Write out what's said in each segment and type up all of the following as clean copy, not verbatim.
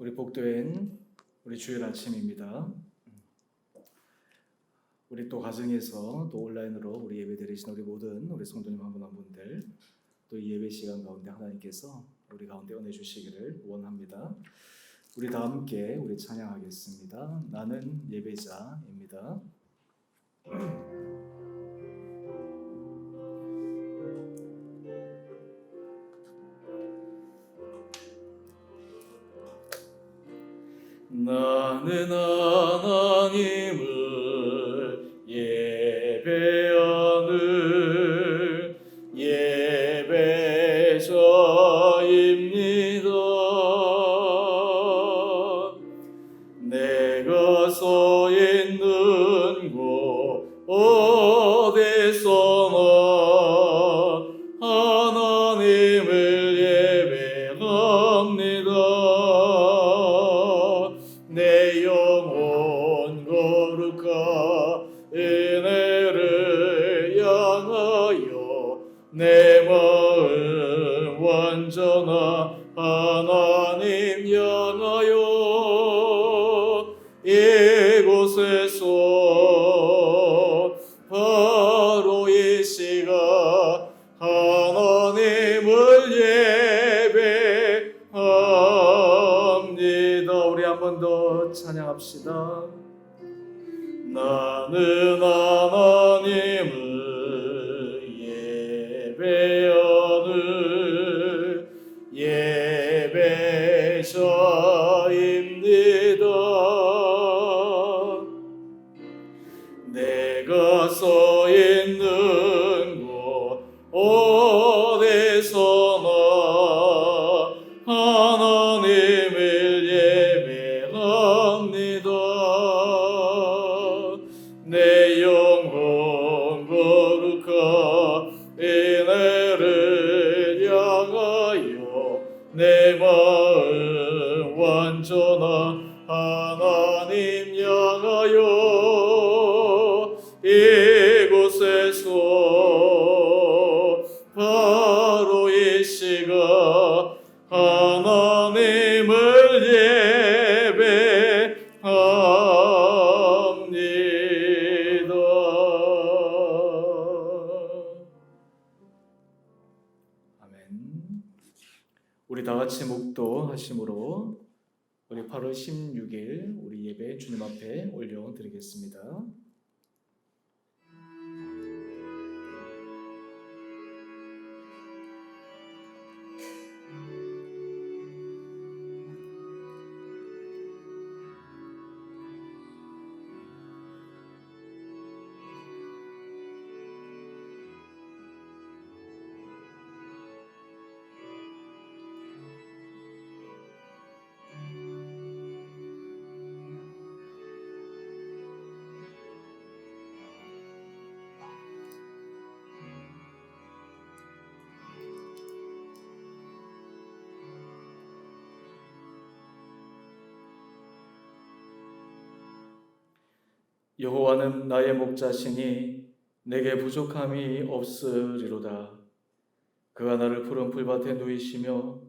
우리 복도엔 우리 주일 아침입니다. 우리 또 가정에서 또 온라인으로 우리 예배 드리신 우리 모든 우리 성도님 한 분 한 분들 또 이 예배 시간 가운데 하나님께서 우리 가운데 은혜 주시기를 원합니다. 우리 다 함께 우리 찬양하겠습니다. 나는 예배자입니다. 나는 하나님을 예배하는 예배자입니다. 내가 서 있는 곳 어디서나 하나님을 예배합니다. 내 영혼 거룩한 은혜를 향하여 내 마음 완전한 하나님 향하여 이곳에서 바로 이 시간 하나님을 예배합니다. 우리 한 번 더 찬양합시다. 나는 하나님을 예배하는 예배자입니다. 내가 서 있는 곳 어디서나 하나님을 예배합니다. 내 영혼 거룩한 은혜를 향하여 내 마음 완전한 하나님 향하여 이곳에서 바로 이 시간 하나님을 예배합니다. 아멘. 우리 다 같이 묵도하심으로 우리 8월 16일 우리 예배 주님 앞에 올려드리겠습니다. 여호와는 나의 목자시니 내게 부족함이 없으리로다. 그가 나를 푸른 풀밭에 누이시며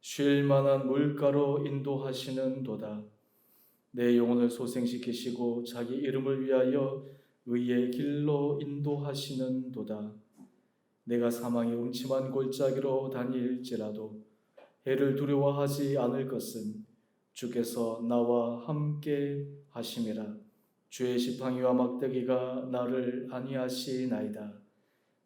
쉴 만한 물가로 인도하시는도다. 내 영혼을 소생시키시고 자기 이름을 위하여 의의 길로 인도하시는도다. 내가 사망의 음침한 골짜기로 다닐지라도 해를 두려워하지 않을 것은 주께서 나와 함께 하심이라. 주의 지팡이와 막대기가 나를 안위하시나이다.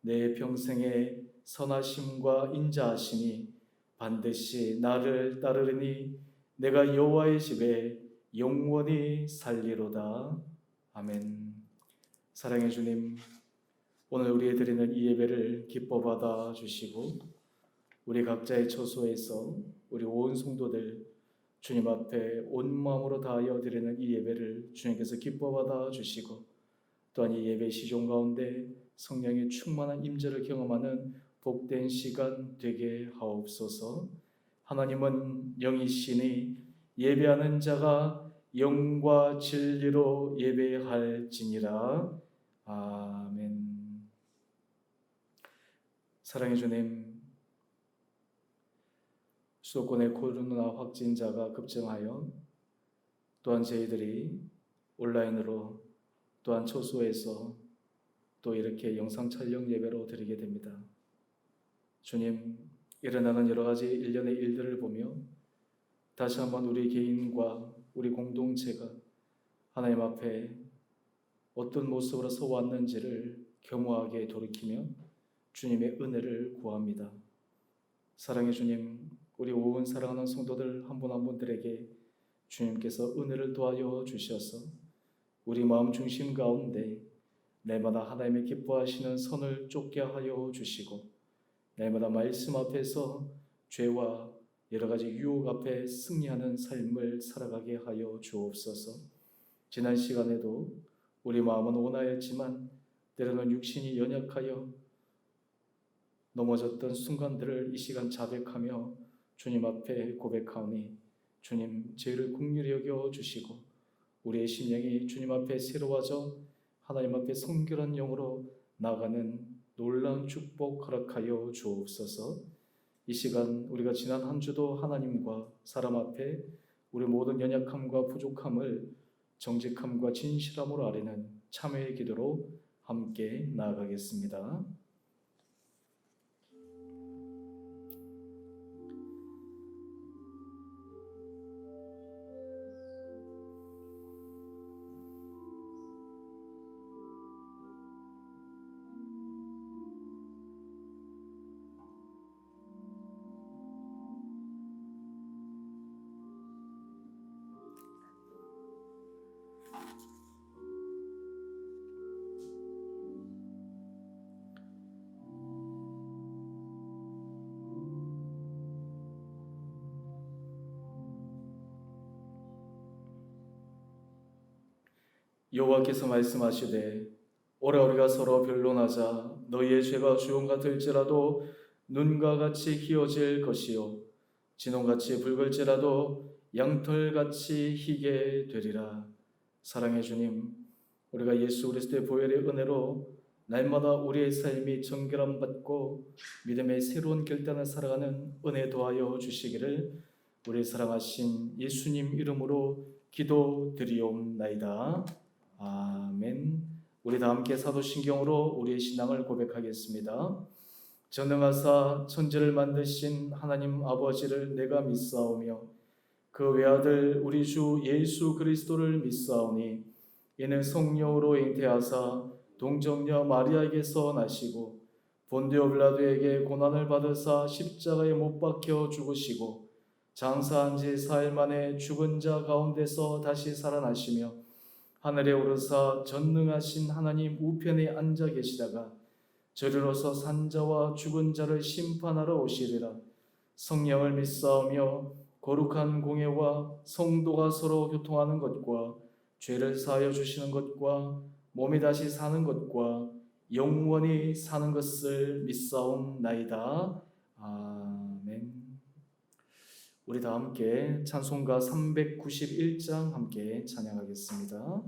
내 평생의 선하심과 인자하심이 반드시 나를 따르리니 내가 여호와의 집에 영원히 살리로다. 아멘. 사랑의 주님, 오늘 우리의 드리는 이 예배를 기뻐 받아 주시고 우리 각자의 처소에서 우리 온 성도들 주님 앞에 온 마음으로 다하여 드리는 이 예배를 주님께서 기뻐 받아 주시고 또한 이 예배 시종 가운데 성령의 충만한 임재를 경험하는 복된 시간 되게 하옵소서. 하나님은 영이시니 예배하는 자가 영과 진리로 예배할지니라. 아멘. 사랑의 주님, 수도권의 코로나 확진자가 급증하여 또한 저희들이 온라인으로 또한 초소에서 또 이렇게 영상 촬영 예배로 드리게 됩니다. 주님, 일어나는 여러 가지 일련의 일들을 보며 다시 한번 우리 개인과 우리 공동체가 하나님 앞에 어떤 모습으로 서왔는지를 겸허하게 돌이키며 주님의 은혜를 구합니다. 사랑의 주님, 우리 온 사랑하는 성도들 한 분 한 분들에게 주님께서 은혜를 도하여 주셔서 우리 마음 중심 가운데 날마다 하나님의 기뻐하시는 선을 쫓게 하여 주시고 날마다 말씀 앞에서 죄와 여러 가지 유혹 앞에 승리하는 삶을 살아가게 하여 주옵소서. 지난 시간에도 우리 마음은 온화했지만 때로는 육신이 연약하여 넘어졌던 순간들을 이 시간 자백하며 주님 앞에 고백하오니 주님, 죄를 긍휼히 여겨 주시고 우리의 심령이 주님 앞에 새로워져 하나님 앞에 성결한 영으로 나아가는 놀라운 축복 허락하여 주옵소서. 이 시간 우리가 지난 한 주도 하나님과 사람 앞에 우리 모든 연약함과 부족함을 정직함과 진실함으로 아뢰는 참회의 기도로 함께 나아가겠습니다. 여호와께서 말씀하시되 오라 우리가 서로 변론하자. 너희의 죄가 주홍 같을지라도 눈과 같이 희어질 것이요 진홍같이 붉을지라도 양털같이 희게 되리라. 사랑의 주님, 우리가 예수 그리스도의 보혈의 은혜로 날마다 우리의 삶이 정결함 받고 믿음의 새로운 결단을 살아가는 은혜 도하여 주시기를 우리 사랑하신 예수님 이름으로 기도드리옵나이다. 아멘. 우리 다 함께 사도신경으로 우리의 신앙을 고백하겠습니다. 전능하사 천지를 만드신 하나님 아버지를 내가 믿사오며 그 외아들 우리 주 예수 그리스도를 믿사오니 이는 성령으로 잉태하사 동정녀 마리아에게서 나시고 본디오 빌라도에게 고난을 받으사 십자가에 못 박혀 죽으시고 장사한 지 4일 만에 죽은 자 가운데서 다시 살아나시며 하늘에 오르사 전능하신 하나님 우편에 앉아 계시다가 저리로서 산자와 죽은 자를 심판하러 오시리라. 성령을 믿사오며 거룩한 공예와 성도가 서로 교통하는 것과 죄를 사하여 주시는 것과 몸이 다시 사는 것과 영원히 사는 것을 믿사옵나이다. 아멘. 우리 다 함께 찬송가 391장 함께 찬양하겠습니다.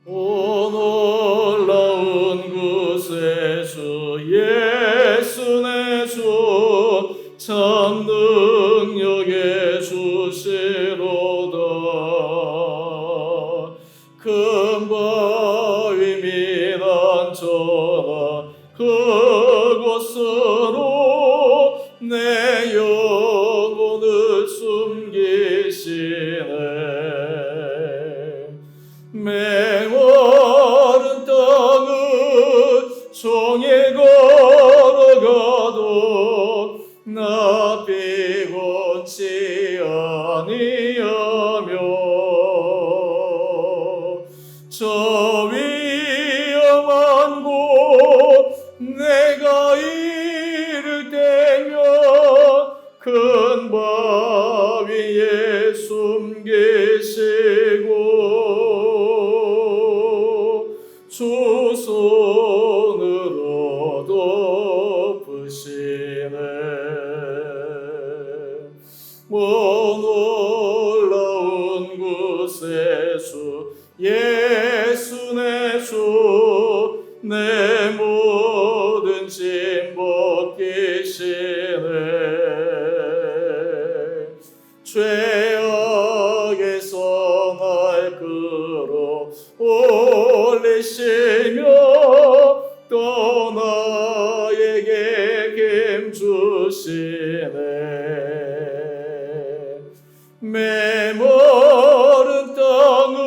오 놀라운 구세주 예수 내 주 참 능력의 주시로다. 큰 바위 미단천하 그곳으로 내 영혼을 숨기시네. 메마른 땅은 종일 걸어가도 나 피곤치 아니하며 저 위험한 곳 내가 이를 때면 큰 바위에 숨기시고 주 손으로 덮으시네. 메마른 땅은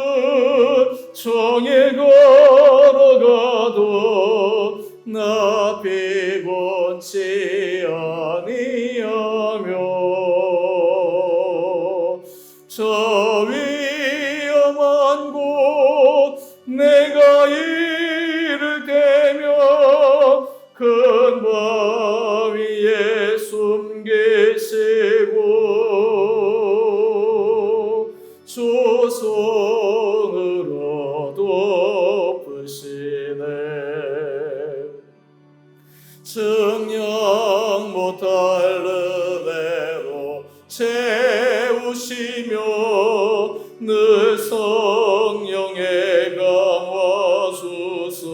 정에 걸어가도 나 피곤치 아니하며 저 위험한 곳 내가 이를 때며 큰 바위 위에 숨기시고 조손으로 덮으시네. 증량 못할 은혜로 채우시며 늘 성령의 강화 주사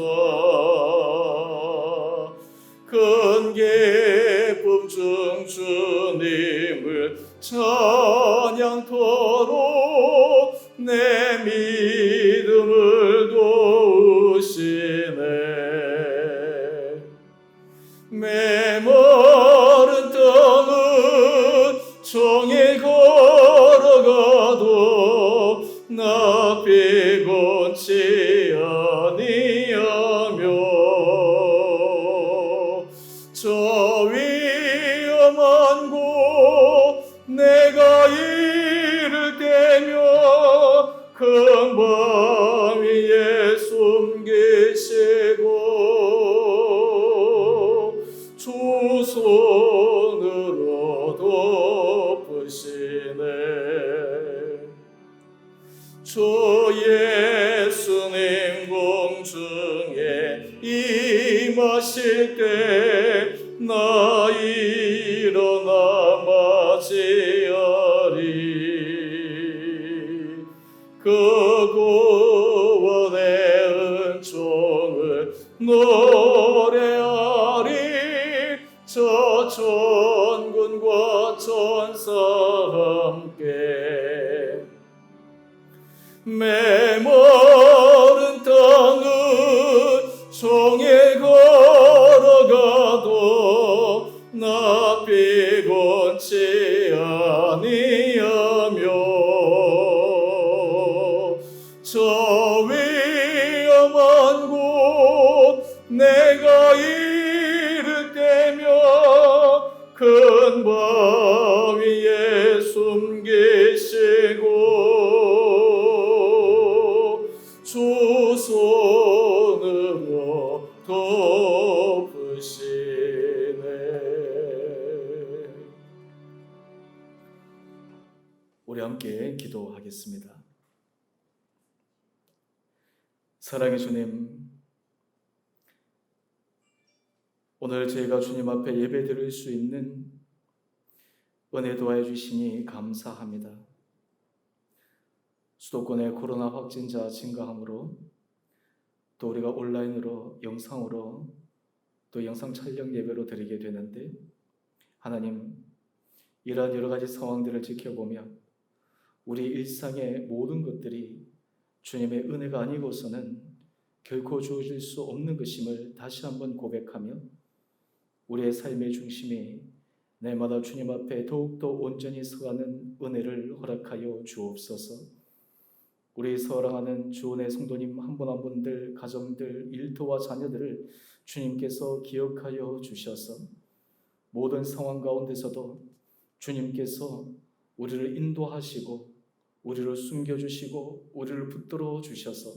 큰 기쁨 중 주님을 찬양토록 내 믿음을 도우시네. 메마른 땅은 정에 걸어가도 나 피곤치 아니하며 저 위험한 곳 내가 이를 때며 큰 바위 위에 숨기시고 조손으로 덮으시네. 주 예수님 공중에 임하실 때 나 일어나 맞이하리. 그 구원의 은총을 노래하리. 저 천군과 천사 함께 메마른 땅은 정에 걸어가도 나 피곤치 아니하며 저 위험한 곳 내가 이를 때며 큰 바위 위에 숨기시고 조손으로 덮으시네. 우리 함께 기도하겠습니다. 사랑의 주님, 오늘 저희가 주님 앞에 예배드릴 수 있는 은혜 도와해 주시니 감사합니다. 수도권의 코로나 확진자 증가함으로 또 우리가 온라인으로 영상으로 또 영상 촬영 예배로 드리게 되는데 하나님, 이러한 여러 가지 상황들을 지켜보며 우리 일상의 모든 것들이 주님의 은혜가 아니고서는 결코 주어질 수 없는 것임을 다시 한번 고백하며 우리의 삶의 중심이 날마다 주님 앞에 더욱더 온전히 서가는 은혜를 허락하여 주옵소서. 우리 사랑하는 주원의 성도님 한 분 한 분들, 가정들, 일터와 자녀들을 주님께서 기억하여 주셔서 모든 상황 가운데서도 주님께서 우리를 인도하시고 우리를 숨겨주시고 우리를 붙들어 주셔서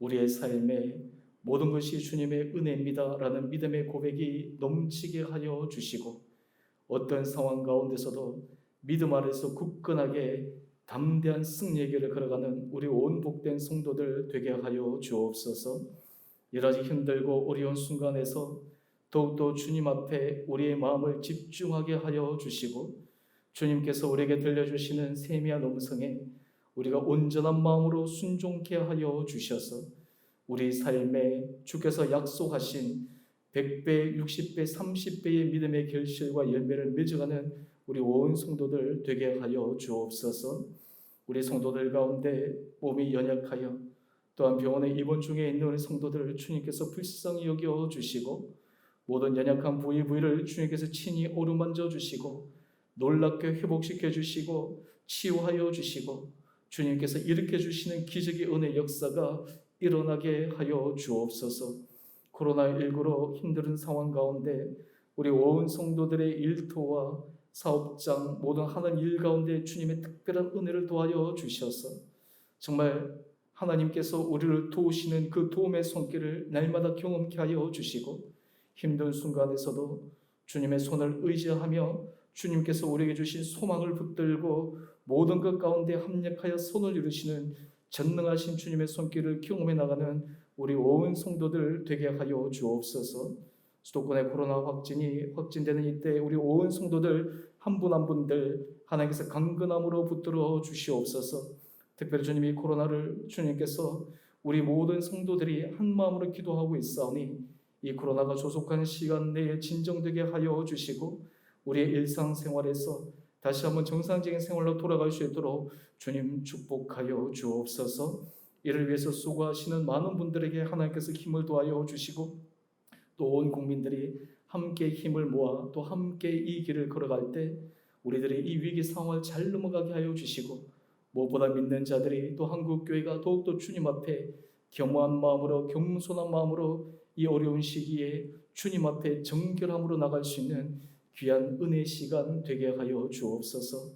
우리의 삶에 모든 것이 주님의 은혜입니다 라는 믿음의 고백이 넘치게 하여 주시고 어떤 상황 가운데서도 믿음 아래서 굳건하게 담대한 승리의 길을 걸어가는 우리 온 복된 성도들 되게 하여 주옵소서. 여러 가지 힘들고 어려운 순간에서 더욱더 주님 앞에 우리의 마음을 집중하게 하여 주시고 주님께서 우리에게 들려주시는 세미한 음성에 우리가 온전한 마음으로 순종케 하여 주셔서 우리 삶에 주께서 약속하신 100배, 60배, 30배의 믿음의 결실과 열매를 맺어가는 우리 온 성도들 되게 하여 주옵소서. 우리 성도들 가운데 몸이 연약하여 또한 병원에 입원 중에 있는 우리 성도들을 주님께서 불쌍히 여겨 주시고 모든 연약한 부위를 주님께서 친히 어루만져 주시고 놀랍게 회복시켜 주시고 치유하여 주시고 주님께서 일으켜 주시는 기적의 은혜 역사가 일어나게 하여 주옵소서. 코로나19로 힘든 상황 가운데 우리 온 성도들의 일터와 사업장 모든 하는 일 가운데 주님의 특별한 은혜를 도하여 주셔서 정말 하나님께서 우리를 도우시는 그 도움의 손길을 날마다 경험케 하여 주시고 힘든 순간에서도 주님의 손을 의지하며 주님께서 우리에게 주신 소망을 붙들고 모든 것 가운데 합력하여 손을 이루시는 전능하신 주님의 손길을 경험해 나가는 우리 온 성도들 되게 하여 주옵소서. 수도권의 코로나 확진이 확진되는 이때 우리 온 성도들 한 분 한 분들 하나님께서 강건함으로 붙들어 주시옵소서. 특별히 주님이 코로나를 주님께서 우리 모든 성도들이 한 마음으로 기도하고 있사오니 이 코로나가 조속한 시간 내에 진정되게 하여 주시고 우리의 일상생활에서 다시 한번 정상적인 생활로 돌아갈 수 있도록 주님 축복하여 주옵소서. 이를 위해서 수고하시는 많은 분들에게 하나님께서 힘을 도하여 주시고 또 온 국민들이 함께 힘을 모아 또 함께 이 길을 걸어갈 때 우리들이 이 위기 상황을 잘 넘어가게 하여 주시고 무엇보다 믿는 자들이 또 한국교회가 더욱더 주님 앞에 겸허한 마음으로 겸손한 마음으로 이 어려운 시기에 주님 앞에 정결함으로 나갈 수 있는 귀한 은혜 시간 되게 하여 주옵소서.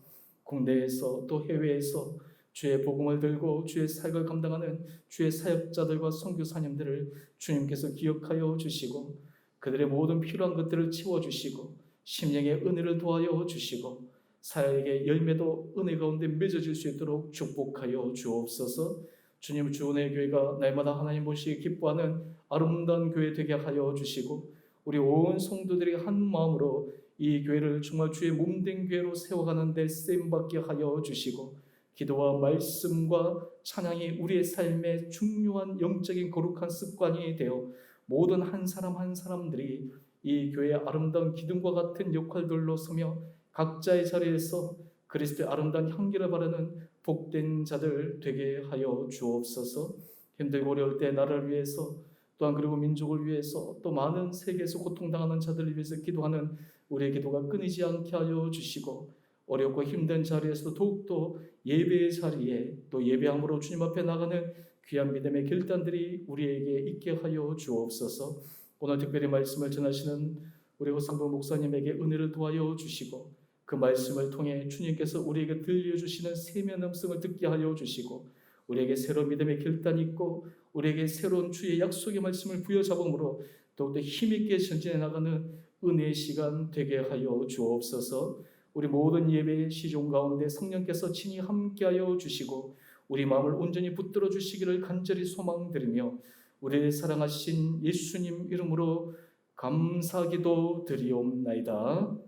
국내에서 또 해외에서 주의 복음을 들고 주의 사역을 감당하는 주의 사역자들과 선교사님들을 주님께서 기억하여 주시고 그들의 모든 필요한 것들을 채워주시고 심령의 은혜를 도하여 주시고 사역의 열매도 은혜 가운데 맺어질 수 있도록 축복하여 주옵소서. 주님 주은혜 교회가 날마다 하나님 보시기 기뻐하는 아름다운 교회 되게 하여 주시고 우리 온 성도들이 한 마음으로 이 교회를 정말 주의 몸된 교회로 세워가는 데 쓰임받게 하여 주시고 기도와 말씀과 찬양이 우리의 삶의 중요한 영적인 거룩한 습관이 되어 모든 한 사람 한 사람들이 이 교회의 아름다운 기둥과 같은 역할들로 서며 각자의 자리에서 그리스도의 아름다운 향기를 바라는 복된 자들 되게 하여 주옵소서. 힘들고 어려울 때 나라를 위해서 또한 그리고 민족을 위해서 또 많은 세계에서 고통당하는 자들을 위해서 기도하는 우리의 기도가 끊이지 않게 하여 주시고 어렵고 힘든 자리에서 더욱더 예배의 자리에 또 예배함으로 주님 앞에 나가는 귀한 믿음의 결단들이 우리에게 있게 하여 주옵소서. 오늘 특별히 말씀을 전하시는 우리 호성도 목사님에게 은혜를 도하여 주시고 그 말씀을 통해 주님께서 우리에게 들려주시는 세미한 음성을 듣게 하여 주시고 우리에게 새로운 믿음의 결단이 있고 우리에게 새로운 주의 약속의 말씀을 부여잡음으로 더욱더 힘있게 전진해 나가는 은혜의 시간 되게 하여 주옵소서. 우리 모든 예배의 시종 가운데 성령께서 친히 함께하여 주시고 우리 마음을 온전히 붙들어 주시기를 간절히 소망드리며 우리를 사랑하신 예수님 이름으로 감사기도 드리옵나이다.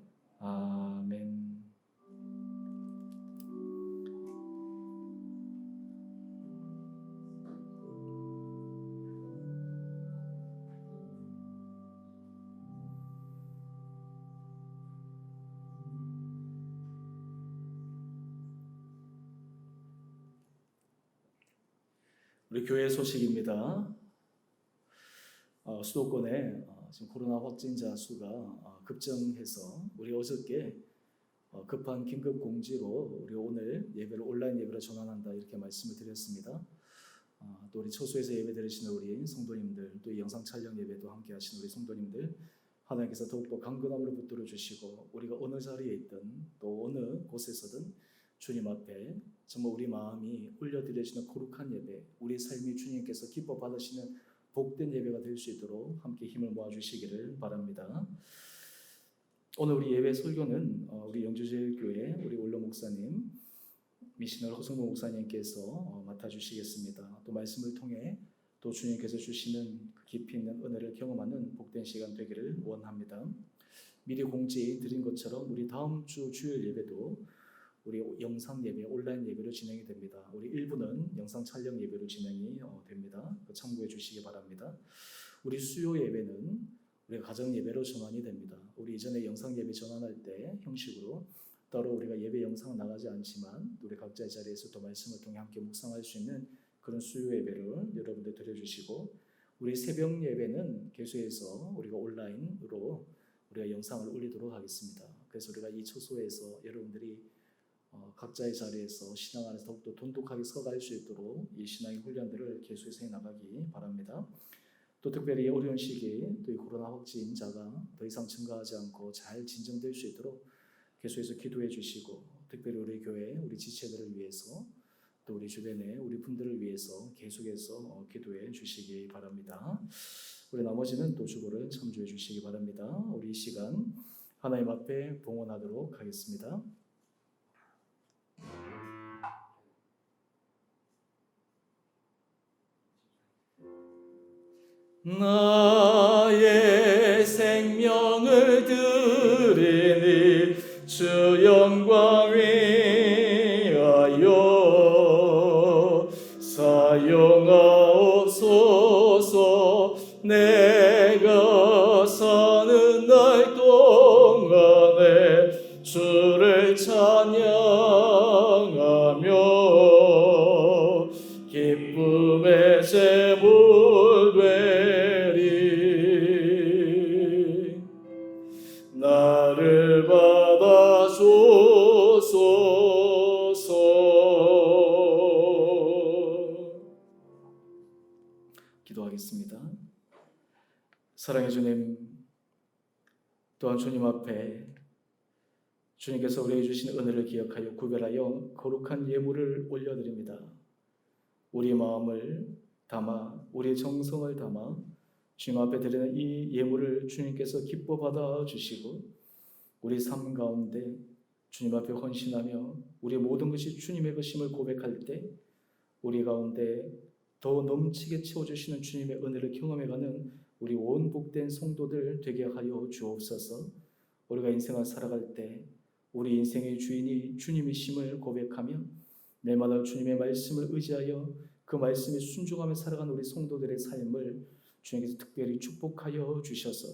아멘. 우리 교회 소식입니다. 수도권에 지금 코로나 확진자 수가 급증해서 우리 어저께 급한 긴급 공지로 우리 오늘 예배를 온라인 예배로 전환한다 이렇게 말씀을 드렸습니다. 또 우리 처소에서 예배 드리시는 우리 성도님들 또 이 영상 촬영 예배도 함께 하시는 우리 성도님들 하나님께서 더욱더 강건함으로 붙들어 주시고 우리가 어느 자리에 있든 또 어느 곳에서든 주님 앞에 정말 우리 마음이 올려드리시는 거룩한 예배 우리 삶이 주님께서 기뻐 받으시는 복된 예배가 될 수 있도록 함께 힘을 모아주시기를 바랍니다. 오늘 우리 예배 설교는 우리 영주제일교회 우리 원로 목사님 미시널 허성모 목사님께서 맡아주시겠습니다. 또 말씀을 통해 또 주님께서 주시는 깊이 있는 은혜를 경험하는 복된 시간 되기를 원합니다. 미리 공지 드린 것처럼 우리 다음 주 주일 예배도 우리 영상 예배, 온라인 예배로 진행이 됩니다. 우리 일부는 영상 촬영 예배로 진행이 됩니다. 참고해 주시기 바랍니다. 우리 수요 예배는 우리가 가정 예배로 전환이 됩니다. 우리 이전에 영상 예배 전환할 때 형식으로 따로 우리가 예배 영상 나가지 않지만 우리 각자의 자리에서 또 말씀을 통해 함께 묵상할 수 있는 그런 수요 예배를 여러분들 드려주시고 우리 새벽 예배는 개소에서 우리가 온라인으로 우리가 영상을 올리도록 하겠습니다. 그래서 우리가 이 초소에서 여러분들이 각자의 자리에서 신앙 안에서 더욱더 돈독하게 서갈 수 있도록 이 신앙의 훈련들을 계속해서 해나가기 바랍니다. 또 특별히 어려운 시기 또 이 코로나 확진자가 더 이상 증가하지 않고 잘 진정될 수 있도록 계속해서 기도해 주시고, 특별히 우리 교회 우리 지체들을 위해서 또 우리 주변에 우리 분들을 위해서 계속해서 기도해 주시기 바랍니다. 우리 나머지는 또 주보를 참조해 주시기 바랍니다. 우리 이 시간 하나님 앞에 봉헌하도록 하겠습니다. 나의 생명을 드리니 주 영광 위하여 사용하옵소서. 내가 사는 날 동안에 주를 찬양하며 기쁨의 제물 되리. 나를 받아주소서. 기도하겠습니다. 사랑의 주님, 또한 주님 앞에 주님께서 우리에게 주신 은혜를 기억하여 구별하여 거룩한 예물을 올려드립니다. 우리의 마음을 담아 우리의 정성을 담아 주님 앞에 드리는 이 예물을 주님께서 기뻐 받아 주시고, 우리 삶 가운데 주님 앞에 헌신하며 우리의 모든 것이 주님의 것임을 고백할 때 우리 가운데 더 넘치게 채워주시는 주님의 은혜를 경험해가는 우리 온 복된 성도들 되게 하여 주옵소서. 우리가 인생을 살아갈 때 우리 인생의 주인이 주님이심을 고백하며 매일마다 주님의 말씀을 의지하여 그 말씀에 순종하며 살아가는 우리 성도들의 삶을 주님께서 특별히 축복하여 주셔서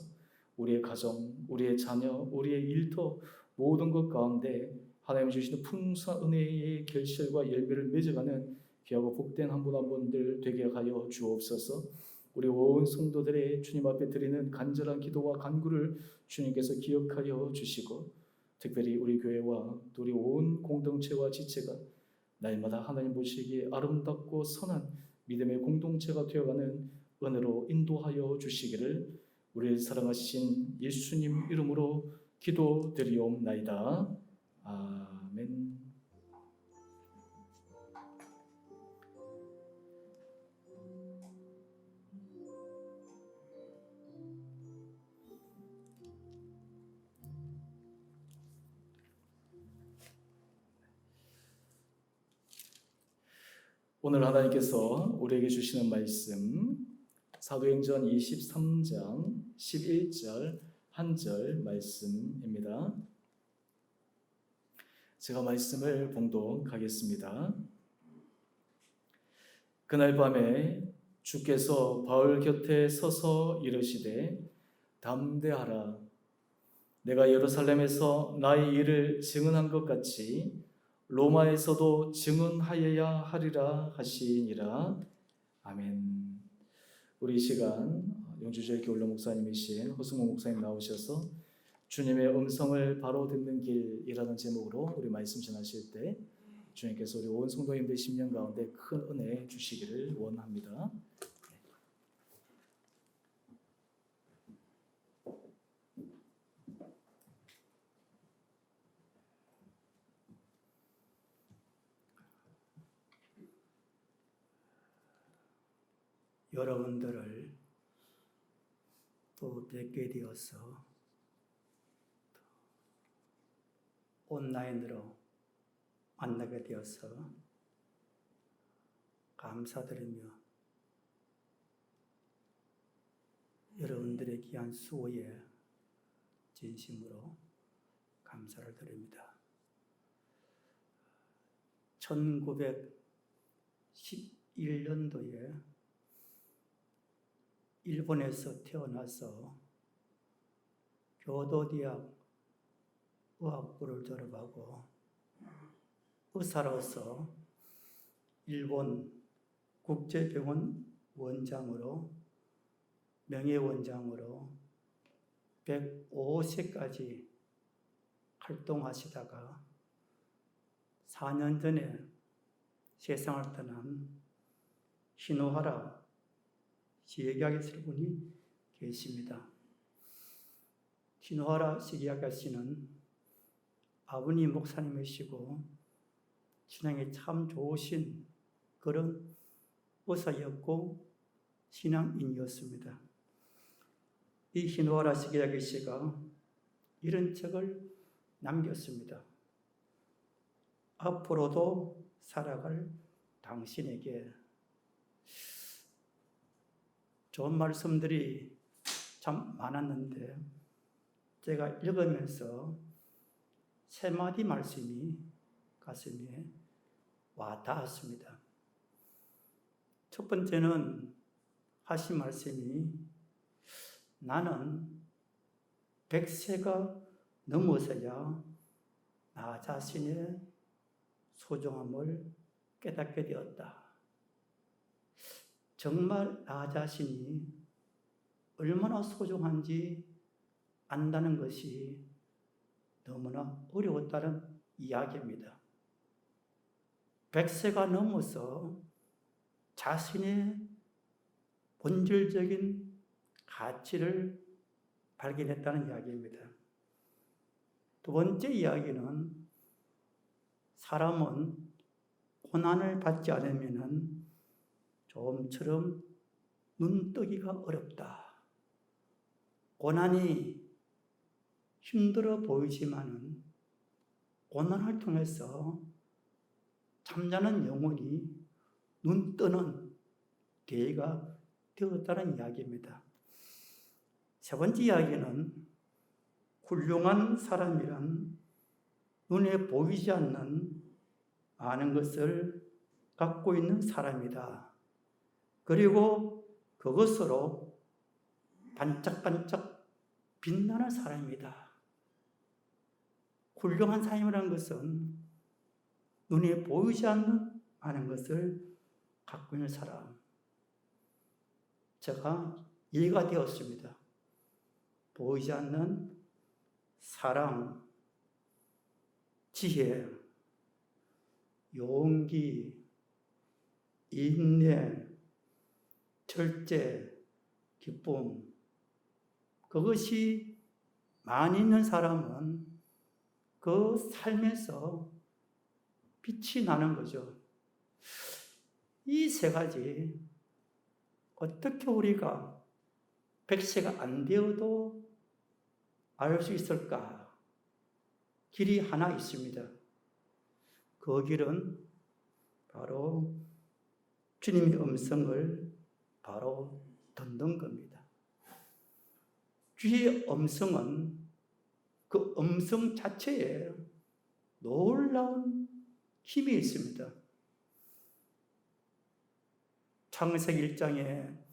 우리의 가정, 우리의 자녀, 우리의 일터 모든 것 가운데 하나님 주시는 풍성한 은혜의 결실과 열매를 맺어가는 귀하고 복된 한 분 한 분들 되게 하여 주옵소서. 우리 온 성도들의 주님 앞에 드리는 간절한 기도와 간구를 주님께서 기억하여 주시고, 특별히 우리 교회와 또 우리 온 공동체와 지체가 날마다 하나님 보시기에 아름답고 선한 믿음의 공동체가 되어가는 은혜로 인도하여 주시기를 우리를 사랑하신 예수님 이름으로 기도드리옵나이다. 아멘. 오늘 하나님께서 우리에게 주시는 말씀 사도행전 23장 11절 한절 말씀입니다. 제가 말씀을 봉독하겠습니다. 그날 밤에 주께서 바울 곁에 서서 이르시되 담대하라. 내가 예루살렘에서 나의 일을 증언한 것 같이 로마에서도 증언하여야 하리라 하시니라. 아멘. 우리 이 시간 영주절 기울로 목사님이신 허승호 목사님 나오셔서 주님의 음성을 바로 듣는 길이라는 제목으로 우리 말씀 전하실 때 주님께서 우리 온 성도님들 10년 가운데 큰 은혜 주시기를 원합니다. 여러분들을 또 뵙게 되어서 온라인으로 만나게 되어서 감사드리며 여러분들의 귀한 수고에 진심으로 감사를 드립니다. 1911년도에 일본에서 태어나서 교도대학 의학부를 졸업하고 의사로서 일본 국제병원 원장으로 명예원장으로 105세까지 활동하시다가 4년 전에 세상을 떠난 신호하라 시계아가씨 분이 계십니다. 신호하라 시계아가씨는 아버님 목사님이시고 신앙이 참 좋으신 그런 의사였고 신앙인이었습니다. 이 신호하라 시계아가씨가 이런 책을 남겼습니다. 앞으로도 살아갈 당신에게. 좋은 말씀들이 참 많았는데 제가 읽으면서 세 마디 말씀이 가슴에 와 닿았습니다. 첫 번째는 하신 말씀이 나는 100세가 넘어서야 나 자신의 소중함을 깨닫게 되었다. 정말 나 자신이 얼마나 소중한지 안다는 것이 너무나 어려웠다는 이야기입니다. 100세가 넘어서 자신의 본질적인 가치를 발견했다는 이야기입니다. 두 번째 이야기는 사람은 고난을 받지 않으면 좀처럼 눈뜨기가 어렵다. 고난이 힘들어 보이지만은 고난을 통해서 잠자는 영혼이 눈뜨는 계기가 되었다는 이야기입니다. 세 번째 이야기는 훌륭한 사람이란 눈에 보이지 않는 많은 것을 갖고 있는 사람이다. 그리고 그것으로 반짝반짝 빛나는 사람이다. 훌륭한 사람이라는 것은 눈에 보이지 않는 많은 것을 갖고 있는 사람. 제가 이해가 되었습니다. 보이지 않는 사랑, 지혜, 용기, 인내, 절제, 기쁨. 그것이 많이 있는 사람은 그 삶에서 빛이 나는 거죠. 이 세 가지 어떻게 우리가 100세가 안 되어도 알 수 있을까? 길이 하나 있습니다. 그 길은 바로 주님의 음성을 바로 듣는 겁니다. 주의 음성은 그 음성 자체에 놀라운 힘이 있습니다. 창세기 1장에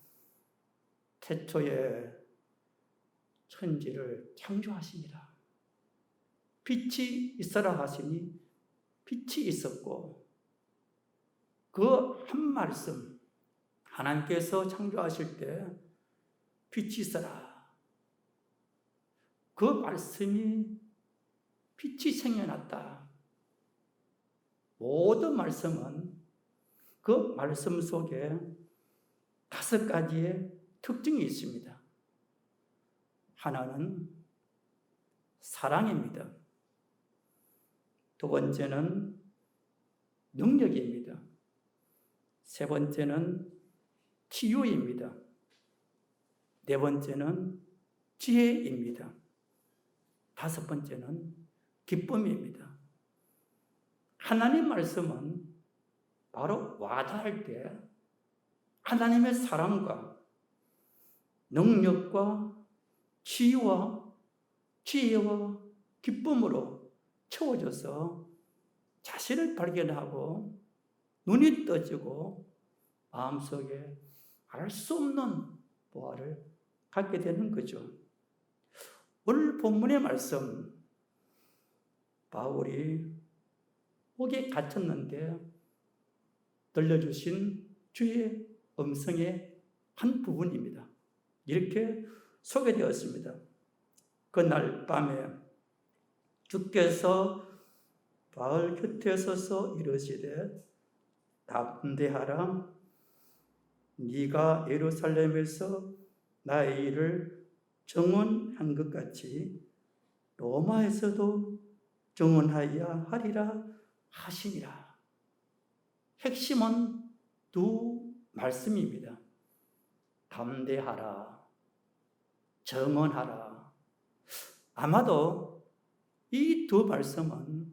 태초에 천지를 창조하십니다. 빛이 있어라 하시니 빛이 있었고 그 한 말씀 하나님께서 창조하실 때 빛이 있어라. 그 말씀이 빛이 생겨났다. 모든 말씀은 그 말씀 속에 5가지의 특징이 있습니다. 하나는 사랑입니다. 두 번째는 능력입니다. 세 번째는 치유입니다. 네 번째는 지혜입니다. 다섯 번째는 기쁨입니다. 하나님 말씀은 바로 와닿을 때 하나님의 사랑과 능력과 치유와 지혜와 기쁨으로 채워져서 자신을 발견하고 눈이 떠지고 마음속에 알 수 없는 보화를 갖게 되는 거죠. 오늘 본문의 말씀, 바울이 옥에 갇혔는데 들려주신 주의 음성의 한 부분입니다. 이렇게 소개되었습니다. 그날 밤에 주께서 바울 곁에 서서 이르시되 담대하라. 네가 예루살렘에서 나의 일을 증언한 것 같이 로마에서도 증언하여야 하리라 하시니라. 핵심은 두 말씀입니다. 담대하라, 증언하라. 아마도 이 두 말씀은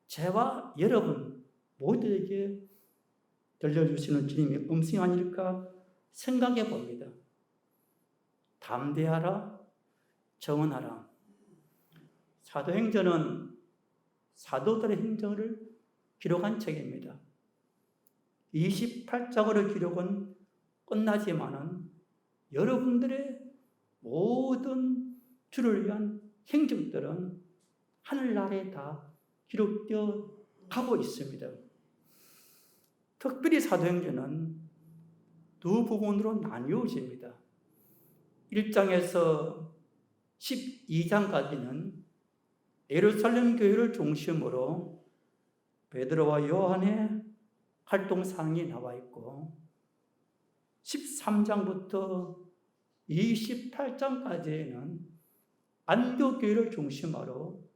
저와 여러분 모두에게 들려주시는 주님의 음성이 아닐까 생각해 봅니다. 담대하라, 증언하라. 사도행전은 사도들의 행정을 기록한 책입니다. 28장으로 기록은 끝나지만은 여러분들의 모든 주를 위한 행적들은 하늘나라에 다 기록되어 가고 있습니다. 특별히 사도행전은 두 부분으로 나뉘어집니다. 1장에서 12장까지는 예루살렘 교회를 중심으로 베드로와 요한의 활동사항이 나와 있고 13장부터 28장까지는 안디옥 교회를 중심으로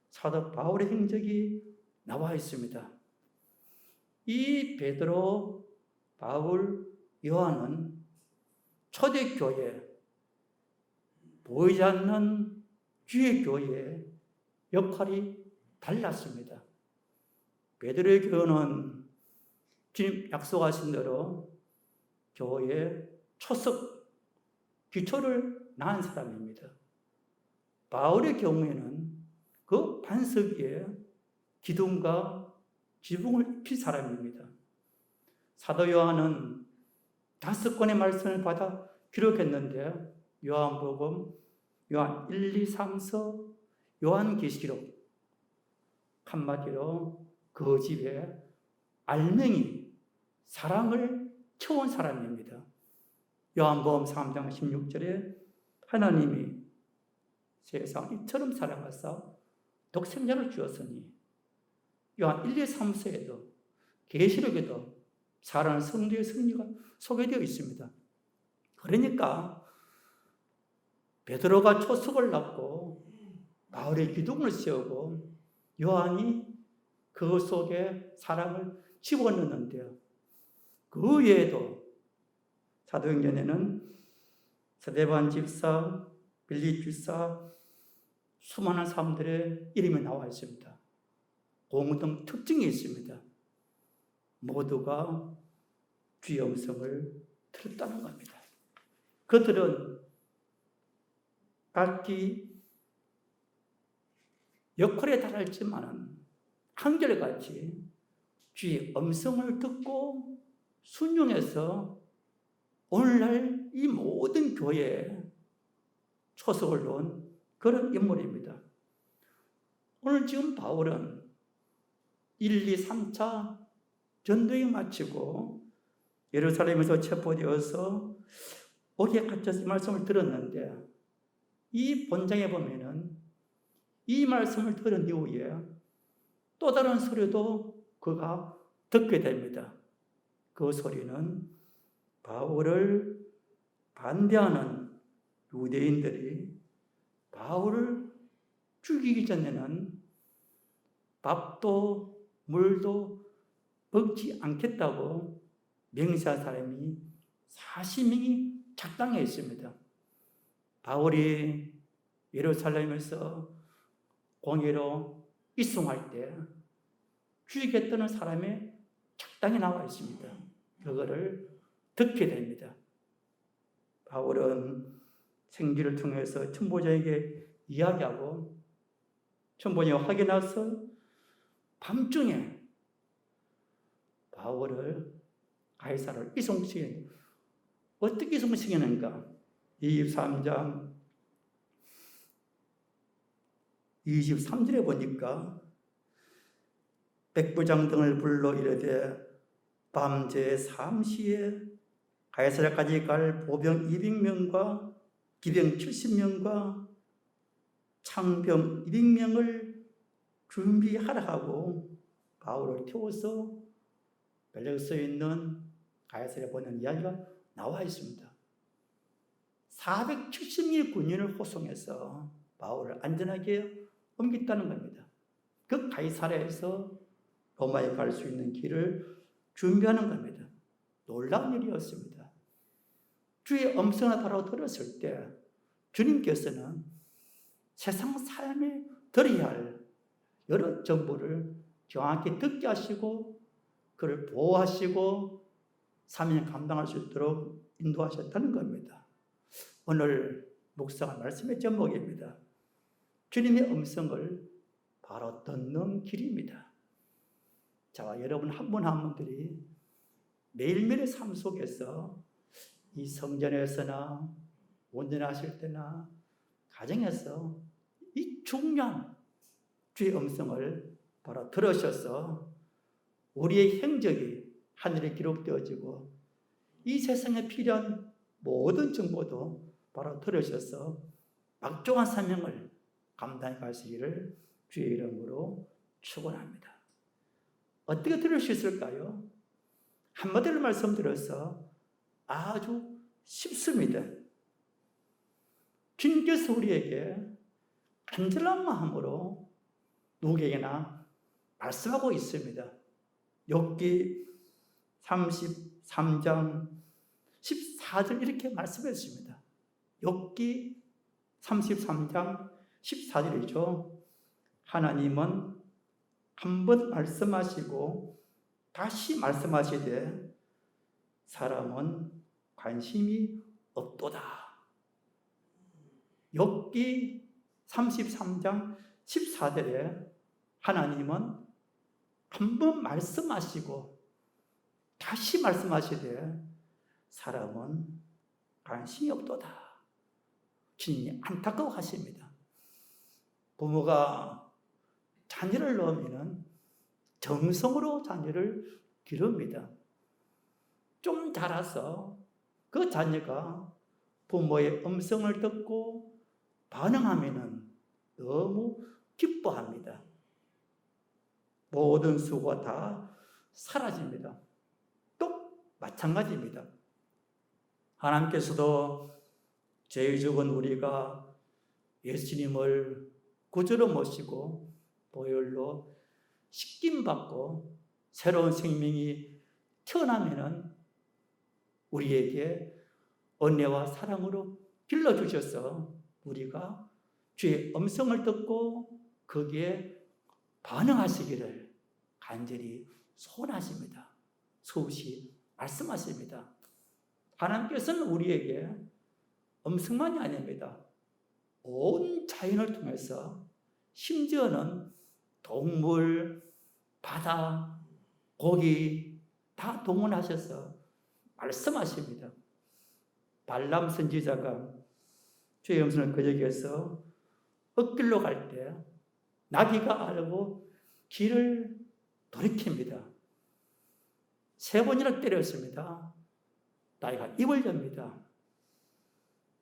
사도 바울의 행적이 나와 있습니다. 이 베드로, 바울, 요한은 초대교회, 보이지 않는 주의 교회의 역할이 달랐습니다. 베드로의 교회는 주님 약속하신 대로 교회의 초석, 기초를 낳은 사람입니다. 바울의 경우에는 그 반석 위에 기둥과 지붕을 입힌 사람입니다. 사도 요한은 5권의 말씀을 받아 기록했는데 요한복음, 요한 1, 2, 3서, 요한계시록 한마디로 그 집에 알맹이, 사랑을 채운 사람입니다. 요한복음 3장 16절에 하나님이 세상 이처럼 사랑하사 독생자를 주었으니 요한 1, 2, 3서에도 계시록에도 사랑하는 성도의 승리가 소개되어 있습니다. 그러니까 베드로가 초석을 놨고 바울의 기둥을 세우고 요한이 그 속에 사랑을 집어넣는데요. 그 외에도 사도행전에는 스데반 집사, 빌립 집사, 수많은 사람들의 이름이 나와 있습니다. 공동 특징이 있습니다. 모두가 주의 음성을 들었다는 겁니다. 그들은 각기 역할에 달했지만은 한결같이 주의 음성을 듣고 순종해서 오늘날 이 모든 교회에 초석을 놓은 그런 인물입니다. 오늘 지금 바울은 1, 2, 3차 전도행 마치고 예루살렘에서 체포되어서 옥에 갇혀서 이 말씀을 들었는데 이 본장에 보면은 이 말씀을 들은 이후에 또 다른 소리도 그가 듣게 됩니다. 그 소리는 바울을 반대하는 유대인들이 바울을 죽이기 전에는 밥도 물도 먹지 않겠다고 맹세한 사람이 40명이 작당해 있습니다. 바울이 예루살렘에서 공회로 이송할 때 죽이겠다는 사람의 작당이 나와 있습니다. 그거를 듣게 됩니다. 바울은 생기를 통해서 천부장에게 이야기하고 천부장이 확인해서 밤중에 바울을 가이사를 이송시키는 어떻게 이송시키는가? 23장 23절에 보니까 백부장 등을 불러 이르되 밤제 3시에 가이사랴까지 갈 보병 200명과 기병 70명과 창병 200명을 준비하라 하고 바울을 태워서 벨레그스에 있는 가이사랴 보낸 이야기가 나와 있습니다. 470명의 군인을 호송해서 바울을 안전하게 옮겼다는 겁니다. 그 가이사랴에서 로마에 갈 수 있는 길을 준비하는 겁니다. 놀라운 일이었습니다. 주의 음성을 바로 들었을 때 주님께서는 세상 삶에 들어야 할 여러 정보를 정확히 듣게 하시고 그를 보호하시고 사명 감당할 수 있도록 인도하셨다는 겁니다. 오늘 묵상한 말씀의 제목입니다. 주님의 음성을 바로 듣는 길입니다. 자, 여러분 한 분 한 분들이 매일매일의 삶 속에서 이 성전에서나 운전하실 때나 가정에서 이 중요한 주의 음성을 바로 들으셔서 우리의 행적이 하늘에 기록되어지고 이 세상에 필요한 모든 정보도 바로 들으셔서 막중한 사명을 감당해 가시기를 주의 이름으로 축원합니다. 어떻게 들을 수 있을까요? 한마디로 말씀드려서 아주 쉽습니다. 주님께서 우리에게 간절한 마음으로 누구에게나 말씀하고 있습니다. 욥기 33장 14절 이렇게 말씀했습니다. 욥기 33장 14절이죠. 하나님은 한 번 말씀하시고 다시 말씀하시되 사람은 관심이 없도다. 욥기 33장 14절에 하나님은 한 번 말씀하시고 다시 말씀하시되 사람은 관심이 없도다. 주님이 안타까워하십니다. 부모가 자녀를 낳으면 정성으로 자녀를 기릅니다. 좀 자라서 그 자녀가 부모의 음성을 듣고 반응하면 너무 기뻐합니다. 모든 수고가 다 사라집니다. 또 마찬가지입니다. 하나님께서도 죄의 죽은 우리가 예수님을 구주로 모시고 보혈로 씻김받고 새로운 생명이 태어나면 우리에게 은혜와 사랑으로 길러주셔서 우리가 주의 음성을 듣고 거기에 반응하시기를 간절히 소원하십니다. 수없이 말씀하십니다. 하나님께서는 우리에게 음성만이 아닙니다. 온 자연을 통해서 심지어는 동물, 바다, 고기 다 동원하셔서 말씀하십니다. 발람 선지자가 주의 음성을 그에게서 엇길로 갈 때 나귀가 알고 길을 돌이킵니다. 3번이나 때렸습니다. 나귀가 입을 엽니다.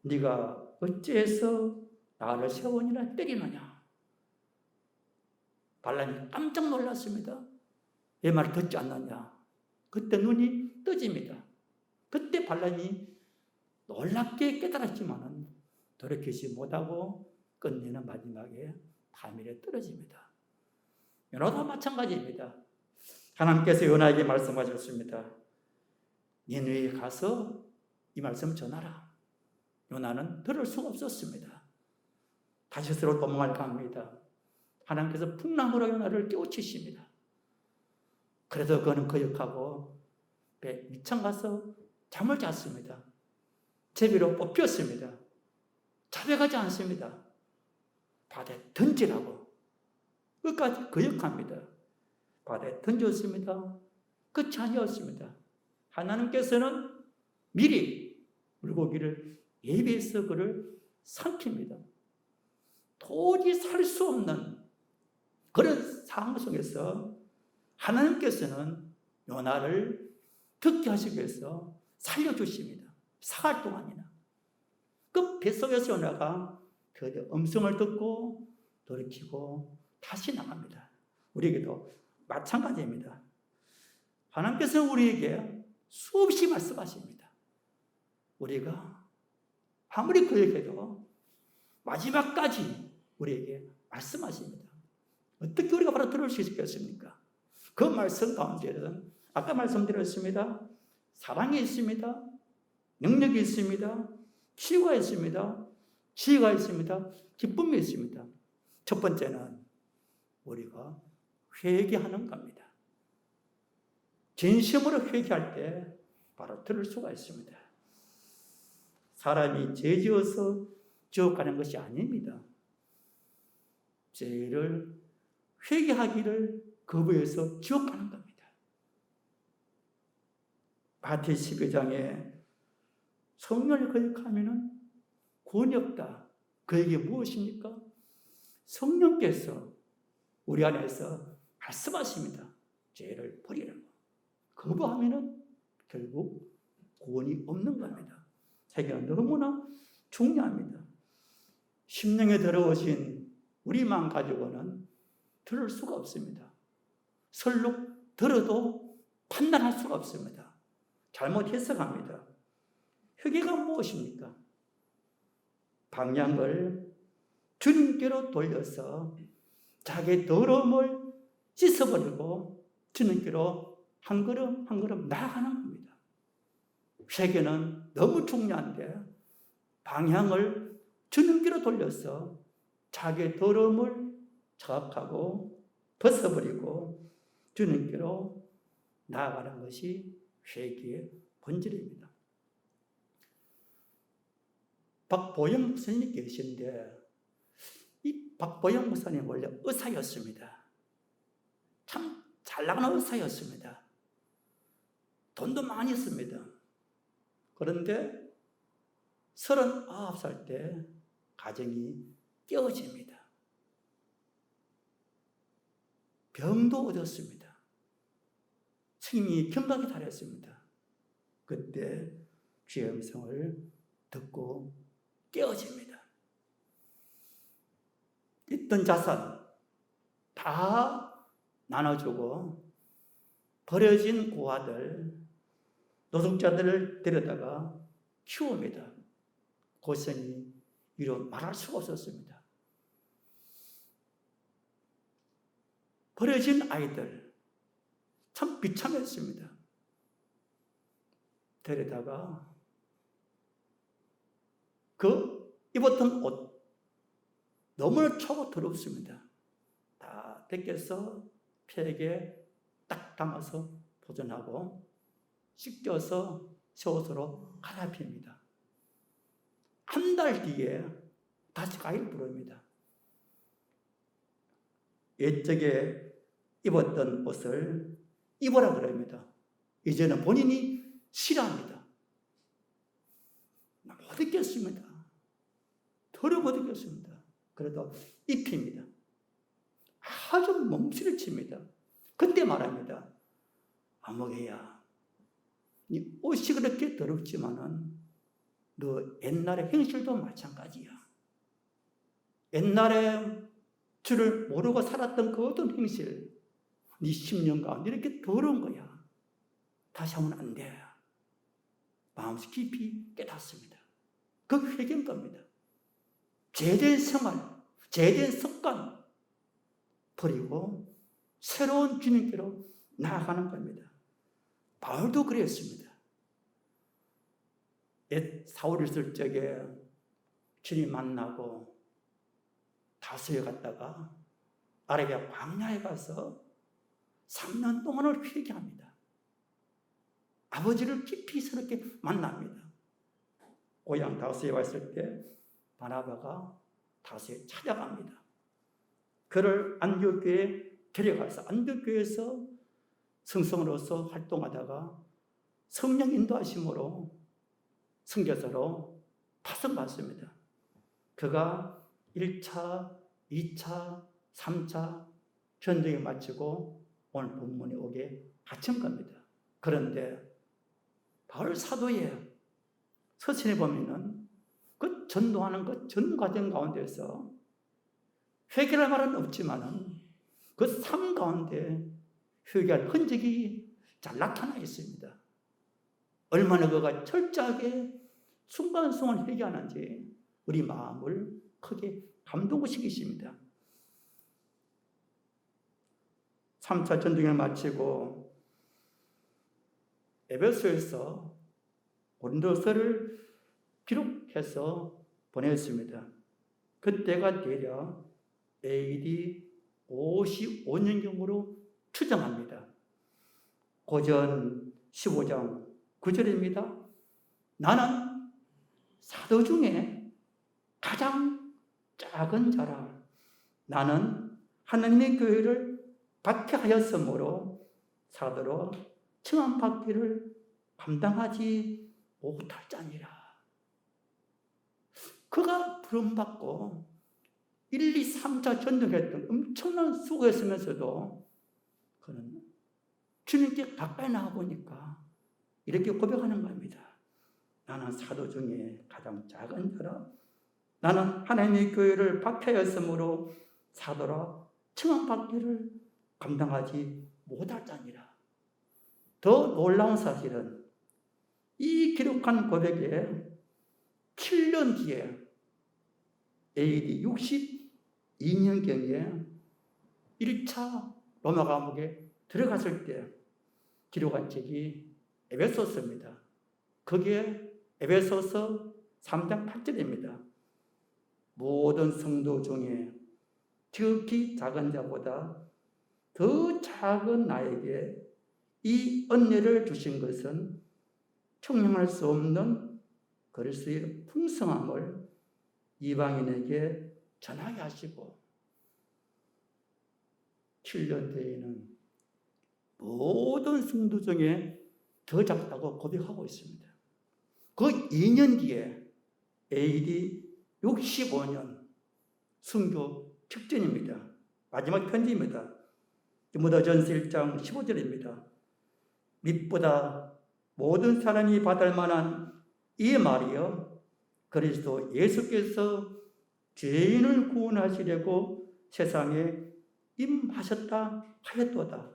네가 어찌해서 나를 3번이나 때리느냐? 발람이 깜짝 놀랐습니다. 내 말을 듣지 않느냐? 그때 눈이 떠집니다. 그때 발람이 놀랍게 깨달았지만 돌이키지 못하고 끝내는 마지막에 파멸에 떨어집니다. 요나도 마찬가지입니다. 하나님께서 요나에게 말씀하셨습니다. 니느웨에 가서 이 말씀 전하라. 요나는 들을 수가 없었습니다. 다시스로 도망할까 합니다. 하나님께서 풍랑으로 요나를 깨우치십니다. 그래도 그는 거역하고 배 밑창 가서 잠을 잤습니다. 제비로 뽑혔습니다. 자백하지 않습니다. 바다에 던지라고 끝까지 거역합니다. 바다에 던졌습니다. 끝이 아니었습니다. 하나님께서는 미리 물고기를 예비해서 그를 삼킵니다. 도저히 살 수 없는 그런 상황 속에서 하나님께서는 요나를 듣게 하시기 위해서 살려주십니다. 사흘 동안이나. 그 뱃속에서 연하가 그 음성을 듣고 돌이키고 다시 나갑니다. 우리에게도 마찬가지입니다. 하나님께서 우리에게 수없이 말씀하십니다. 우리가 아무리 그에게도 마지막까지 우리에게 말씀하십니다. 어떻게 우리가 바로 들을 수 있겠습니까? 그 말씀 가운데는 아까 말씀드렸습니다. 사랑이 있습니다. 능력이 있습니다. 치유가 있습니다. 지혜가 있습니다. 기쁨이 있습니다. 첫 번째는 우리가 회개하는 겁니다. 진심으로 회개할 때 바로 들을 수가 있습니다. 사람이 죄 지어서 지옥 가는 것이 아닙니다. 죄를 회개하기를 거부해서 지옥 가는 겁니다. 마태 12장에 성령을 거역하면 구원이 없다. 그에게 무엇입니까? 성령께서 우리 안에서 말씀하십니다. 죄를 버리라고. 거부하면 결국 구원이 없는 겁니다. 세계는 너무나 중요합니다. 심령에 들어오신 우리만 가지고는 들을 수가 없습니다. 설록 들어도 판단할 수가 없습니다. 잘못 해석합니다. 회개가 무엇입니까? 방향을 주님께로 돌려서 자기 더러움을 씻어버리고 주님께로 한 걸음 한 걸음 나아가는 겁니다. 회개는 너무 중요한데 방향을 주님께로 돌려서 자기 더러움을 자각하고 벗어버리고 주님께로 나아가는 것이 회개의 본질입니다. 박보영 목사님이 계신데 이 박보영 목사님 원래 의사였습니다. 참 잘 나가는 의사였습니다. 돈도 많이 썼습니다. 그런데 39살 때 가정이 깨어집니다. 병도 얻었습니다. 스님이 경각에 달했습니다. 그때 주의 음성을 듣고 깨어집니다. 있던 자산 다 나눠주고 버려진 고아들, 노숙자들을 데려다가 키웁니다. 고생이 이루 말할 수가 없었습니다. 버려진 아이들 참 비참했습니다. 데려다가 그 입었던 옷 너무나 차고 더럽습니다. 다 벗겨서 폐에게 딱 담아서 보존하고 씻겨서 새 옷으로 갈아입힙니다. 한 달 뒤에 다시 가위를 부릅니다. 옛적에 입었던 옷을 입어라 그럽니다. 이제는 본인이 싫어합니다. 못 입겠습니다. 더러 못 입겠습니다. 그래도 입힙니다. 아주 몸치를 칩니다. 그때 말합니다. 아무개야, 네 옷이 그렇게 더럽지만은 너 옛날의 행실도 마찬가지야. 옛날에 주를 모르고 살았던 그 어떤 행실, 네 10년 가운데 이렇게 더러운 거야. 다시 하면 안 돼. 마음속 깊이 깨닫습니다. 그 회개인 겁니다. 죄된 생활, 죄된 습관 버리고 새로운 주님께로 나아가는 겁니다. 바울도 그랬습니다. 옛 사울이 있을 적에 주님 만나고 다소에 갔다가 아라비아 광야에 가서 3년 동안을 회개합니다. 아버지를 깊이 새롭게 만납니다. 고향 다소에 왔을 때 바나바가 다소에 찾아갑니다. 그를 안디옥교회에 데려가서 안디옥교회에서 성성으로서 활동하다가 성령 인도하심으로 선교사로 파송받습니다. 그가 1차, 2차, 3차 전쟁에 마치고 오늘 본문에 오게 갇힌 겁니다. 그런데 바울 사도의 서신에 보면은 그 전도하는 그 전 과정 가운데서 회개할 말은 없지만은 그 삶 가운데 회개할 흔적이 잘 나타나 있습니다. 얼마나 그가 철저하게 순간순간 회개하는지 우리 마음을 크게 감동시키십니다. 3차 전쟁을 마치고 에베소에서 고린도서를 기록해서 보냈습니다. 그때가 대략 AD 55년경으로 추정합니다. 고전 15장 9절입니다. 나는 사도 중에 가장 작은 자라. 나는 하나님의 교회를 박해하였으므로 사도로 칭함받기를 감당하지 못할 자니라. 그가 부름받고 1, 2, 3차 전쟁했던 엄청난 수고했으면서도 그는 주님께 가까이 나가보니까 이렇게 고백하는 겁니다. 나는 사도 중에 가장 작은 자라. 나는 하나님의 교회를 박해하였으므로 사도라 칭함받기를 감당하지 못할 자니라. 더 놀라운 사실은 이 기록한 고백에 7년 뒤에 AD 62년경에 1차 로마 감옥에 들어갔을 때 기록한 책이 에베소서입니다. 거기에 에베소서 3장 8절입니다. 모든 성도 중에 지극히 작은 자보다 더 작은 나에게 이 은혜를 주신 것은 청량할 수 없는 그리스도의 풍성함을 이방인에게 전하게 하시고 7년 뒤에는 모든 성도 중에 더 작다고 고백하고 있습니다. 그 2년 뒤에 AD 65년 순교 직전입니다. 마지막 편지입니다. 디모데전서 1장 15절입니다. 밑보다 모든 사람이 받을 만한 이 말이여 그리스도 예수께서 죄인을 구원하시려고 세상에 임하셨다 하였도다.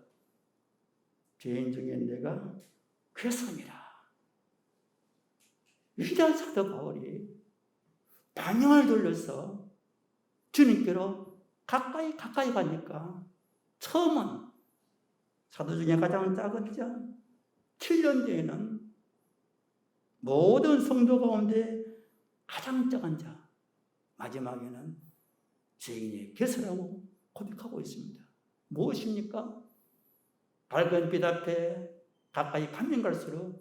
죄인 중에 내가 괴성이라. 위대한 사도 바울이 방향을 돌려서 주님께로 가까이 가니까 처음은 사도 중에 가장 작은 자, 7년 뒤에는 모든 성도 가운데 가장 작은 자, 마지막에는 죄인의 개수라고 고백하고 있습니다. 무엇입니까? 밝은 빛 앞에 가까이 가면 갈수록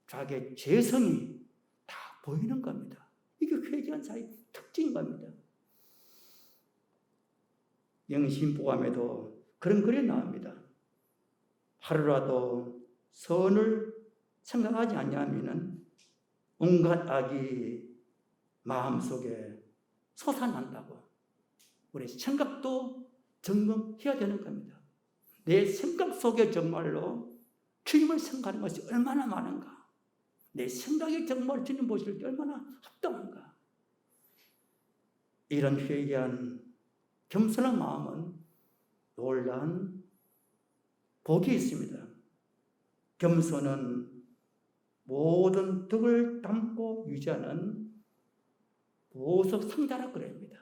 자기의 죄성이 다 보이는 겁니다. 이게 회개한 자의 특징인 겁니다. 영신보감에도 그런 글이 나옵니다. 하루라도 선을 생각하지 아니하면 온갖 악이 마음속에 솟아난다고. 우리 생각도 점검해야 되는 겁니다. 내 생각 속에 정말로 주님을 생각하는 것이 얼마나 많은가? 내 생각이 정말 주님 보실 때 얼마나 합당한가? 이런 회개한 겸손한 마음은 놀라운 복이 있습니다. 겸손은 모든 덕을 담고 유지하는 보석 상자라 그럽니다.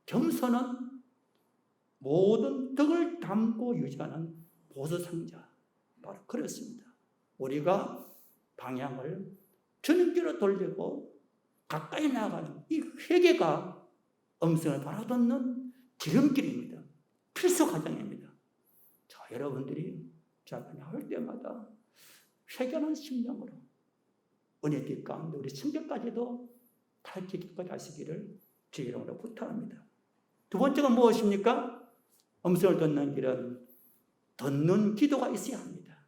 겸손은 모든 덕을 담고 유지하는 보석 상자. 바로 그렇습니다. 우리가 방향을 주님께로 돌리고 가까이 나아가는 이 회개가 음성을 바라듣는 지름길입니다. 필수 과정입니다. 자, 여러분들이 자가 나올 때마다 회개하는 심령으로 은혜 길 가운데 우리 성격까지도 밝게 기뻐 하시기를 주의 이름으로 부탁합니다. 두 번째가 무엇입니까? 음성을 듣는 길은 듣는 기도가 있어야 합니다.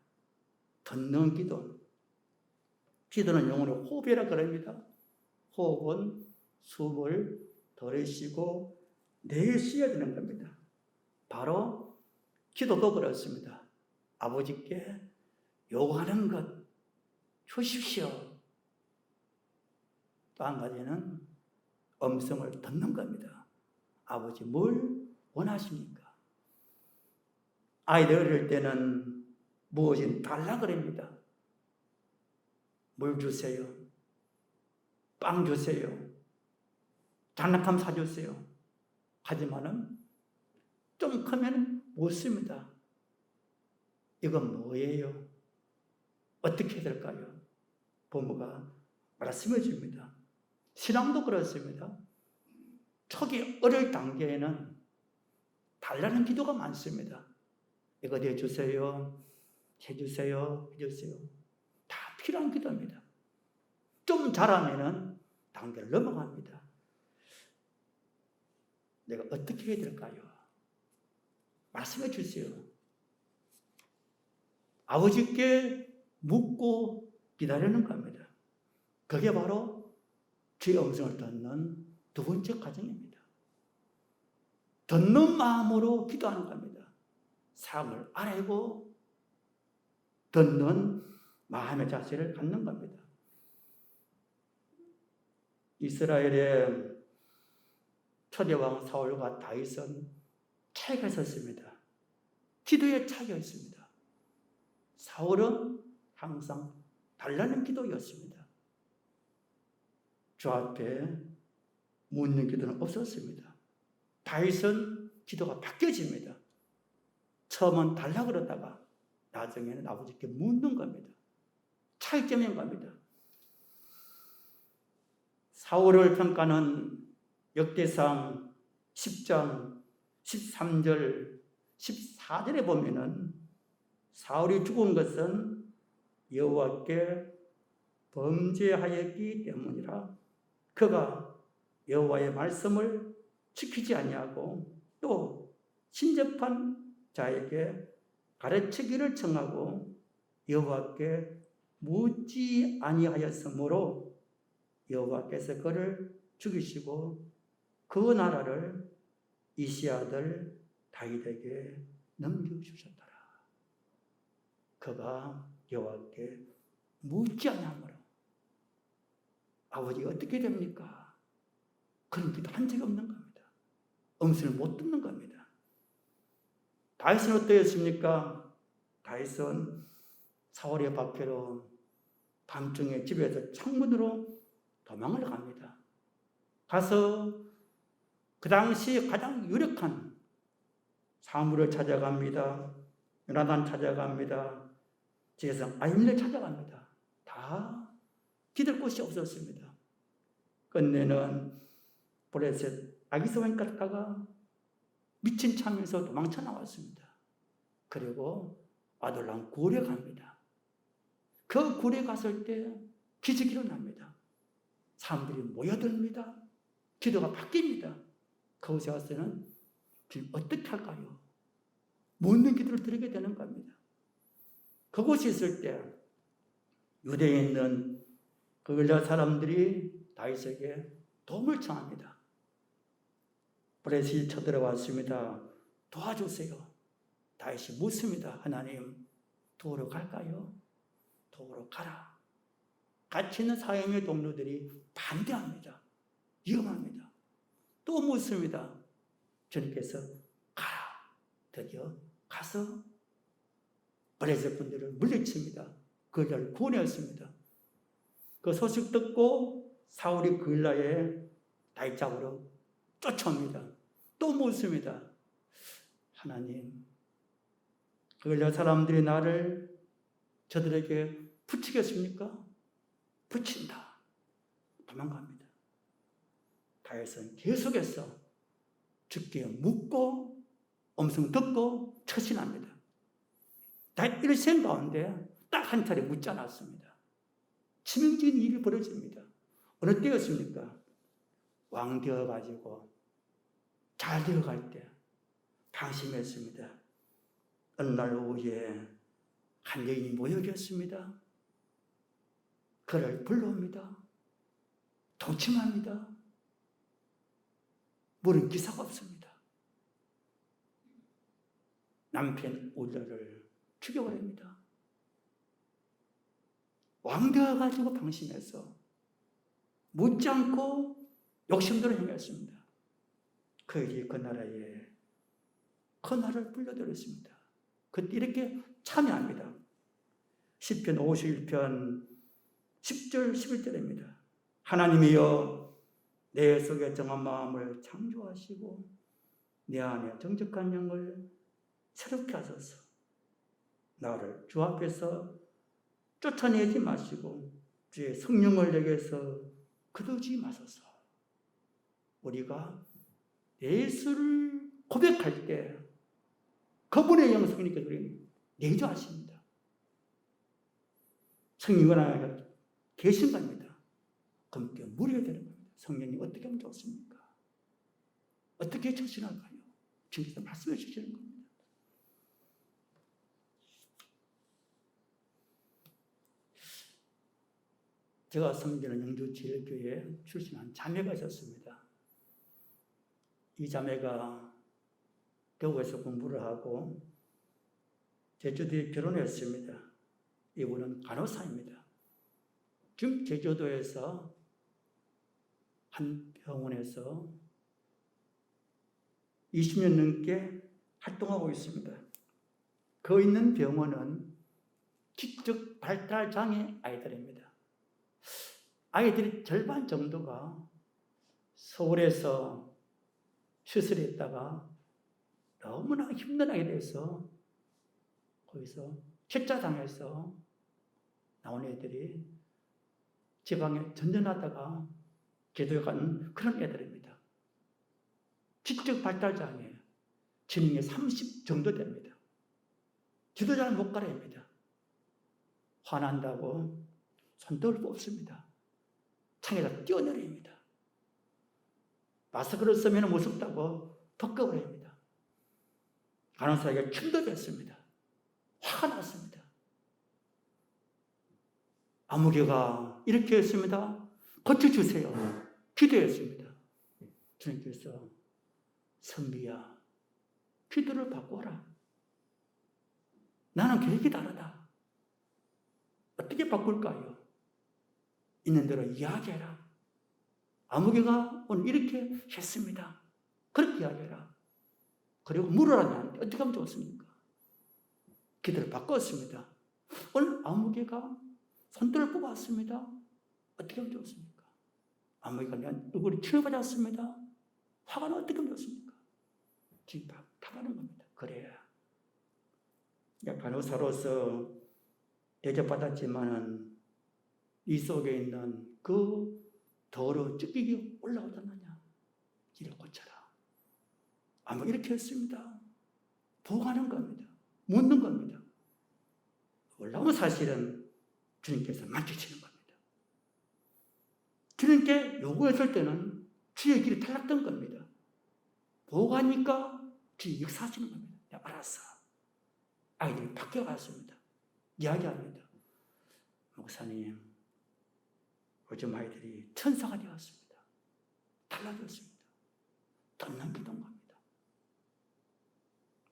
듣는 기도. 기도는 영어로 호흡이라 그럽니다. 호흡은 숨을 들이쉬고 내쉬어야 되는 겁니다. 바로 기도도 그렇습니다. 아버지께 요구하는 것, 주십시오. 또 한 가지는 음성을 듣는 겁니다. 아버지 뭘 원하십니까? 아이들 어릴 때는 무엇인 달라 그럽니다. 물 주세요. 빵 주세요. 장난감 사주세요. 하지만은 좀 크면 묻습니다. 이건 뭐예요? 어떻게 해야 될까요? 부모가 말씀해 줍니다. 신앙도 그렇습니다. 초기 어릴 단계에는 달라는 기도가 많습니다. 이거 내주세요. 해주세요. 해주세요. 다 필요한 기도입니다. 좀 자라면은 단계를 넘어갑니다. 내가 어떻게 해야 될까요? 말씀해 주세요. 아버지께 묻고 기다리는 겁니다. 그게 바로 주의 음성을 듣는 두 번째 과정입니다. 듣는 마음으로 기도하는 겁니다. 사람을 알고 듣는 마음의 자세를 갖는 겁니다. 이스라엘의 초대왕 사울과 다윗은 차이가 있었습니다. 기도에 차이가 있습니다. 사울은 항상 달라는 기도였습니다. 주 앞에 묻는 기도는 없었습니다. 다윗은 기도가 바뀌어집니다. 처음은 달라 그러다가 나중에는 아버지께 묻는 겁니다. 차이점인 겁니다. 사울을 평가는 역대상 10장 13절 14절에 보면은 사울이 죽은 것은 여호와께 범죄하였기 때문이라. 그가 여호와의 말씀을 지키지 아니하고 또 신접한 자에게 가르치기를 청하고 여호와께 묻지 아니하였으므로 여호와께서 그를 죽이시고 그 나라를 이시 아들 다윗에게 넘겨주셨더라. 그가 여호와께 묻지 아니하므로. 아버지가 어떻게 됩니까? 그런 기도 한 적이 없는 겁니다. 음성을 못 듣는 겁니다. 다윗은 어떠했습니까? 다윗은 사울의 박해로 밤중에 집에서 창문으로 도망을 갑니다. 가서 그 당시 가장 유력한 사무를 찾아갑니다. 요나단 찾아갑니다. 제사장 아히멜렉 찾아갑니다. 다 기댈 곳이 없었습니다. 끝내는 블레셋 아기스왕 갔다가 미친 참에서 도망쳐 나왔습니다. 그리고 아둘람 굴에 갑니다. 그 굴에 갔을 때 기적이 일어납니다. 사람들이 모여듭니다. 기도가 바뀝니다. 그곳에 와서는 지금 어떻게 할까요? 묻는 기도를 드리게 되는 겁니다. 그곳에 있을 때 유대에 있는 그 여러 사람들이 다윗에게 도움을 청합니다. 블레셋이 쳐들어왔습니다. 도와주세요. 다윗이 묻습니다. 하나님, 도우러 갈까요? 도우러 가라. 같이 있는 사형의 동료들이 반대합니다. 위험합니다. 또 묻습니다. 주님께서 가라. 드디어 가서 블레셋 분들을 물리칩니다. 그들을 구원했습니다. 그 소식 듣고 사울이 그일라에 다윗 잡으러 쫓아옵니다. 또 묻습니다. 하나님, 그일라 사람들이 나를 저들에게 붙이겠습니까? 붙인다. 도망갑니다. 다윗은 계속해서 주께 묻고 음성 듣고 처신합니다. 다윗 일생 가운데 딱 한 차례 묻지 않았습니다. 치명적인 일이 벌어집니다. 어느 때였습니까? 왕 되어가지고 잘 되어갈 때 방심했습니다. 어느 날 오후에 한 여인이 모여겠습니다. 그를 불러옵니다. 동침합니다. 물은 기사가 없습니다. 남편 우리를 죽여버립니다. 왕되어가지고 방심해서 묻지 않고 욕심대로 행했습니다. 그에게 그 나라에 그 나라를 불려들였습니다. 그때 이렇게 참여합니다. 시편 51편 10절 11절입니다. 하나님이여 내 속에 정한 마음을 창조하시고 내 안에 정직한 영을 새롭게 하소서. 나를 주 앞에서 쫓아내지 마시고 주의 성령을 내게서 거두지 마소서. 우리가 예수를 고백할 때 그분의 영성이니까 우리는 내주하십니다. 성령이 하나 계신 겁니다. 그럼 물어야 되는 겁니다. 성령님 어떻게 하면 좋습니까? 어떻게 처신할까요? 주님께서 말씀해 주시는 겁니다. 제가 섬기는 영주제일교회 출신한 자매가 있었습니다. 이 자매가 대구에서 공부를 하고 제주도에 결혼했습니다. 이분은 간호사입니다. 지금 제주도에서 한 병원에서 20년 넘게 활동하고 있습니다. 그 있는 병원은 지적 발달 장애 아이들입니다. 아이들이 절반 정도가 서울에서 수술했다가 너무나 힘든 아이들에서 거기서 퇴짜당해서 나온 애들이 지방에 전전하다가 기도에 가는 그런 애들입니다. 지적 발달 장애, 지능이 30 정도 됩니다. 기도 잘 못 가랍니다. 화난다고 손톱을 뽑습니다. 창에다 뛰어내립니다. 마스크를 쓰면 무섭다고 벗겨버립니다. 간호사에게 춤도 뱉습니다. 화가 났습니다. 아무개가 이렇게 했습니다. 고쳐주세요. 기도했습니다. 주님께서 선비야, 기도를 바꿔라. 나는 계획이 다르다. 어떻게 바꿀까요? 있는 대로 이야기해라. 아무개가 오늘 이렇게 했습니다. 그렇게 이야기해라. 그리고 물어라 나한테. 어떻게 하면 좋습니까? 기도를 바꿨습니다. 오늘 아무개가 손톱을 뽑았습니다. 어떻게 하면 좋습니까? 아무개가 내 얼굴이 치료받았습니다. 화가 나면 어떻게 하면 좋습니까? 지금 답하는 겁니다. 그래야 간호사로서 대접받았지만은 이 속에 있는 그 더러운 찌꺼기 올라오지 않느냐. 이를 고쳐라. 아마 이렇게 했습니다. 보고하는 겁니다. 묻는 겁니다. 올라오면 사실은 주님께서 만지시는 겁니다. 주님께 요구했을 때는 주의 길이 탈락된 겁니다. 보고하니까 주의 역사하시는 겁니다. 네, 알았어. 아이들이 바뀌어갔습니다. 이야기합니다. 목사님, 요즘 아이들이 천사가 되었습니다. 달라졌습니다. 듣는 기도입니다.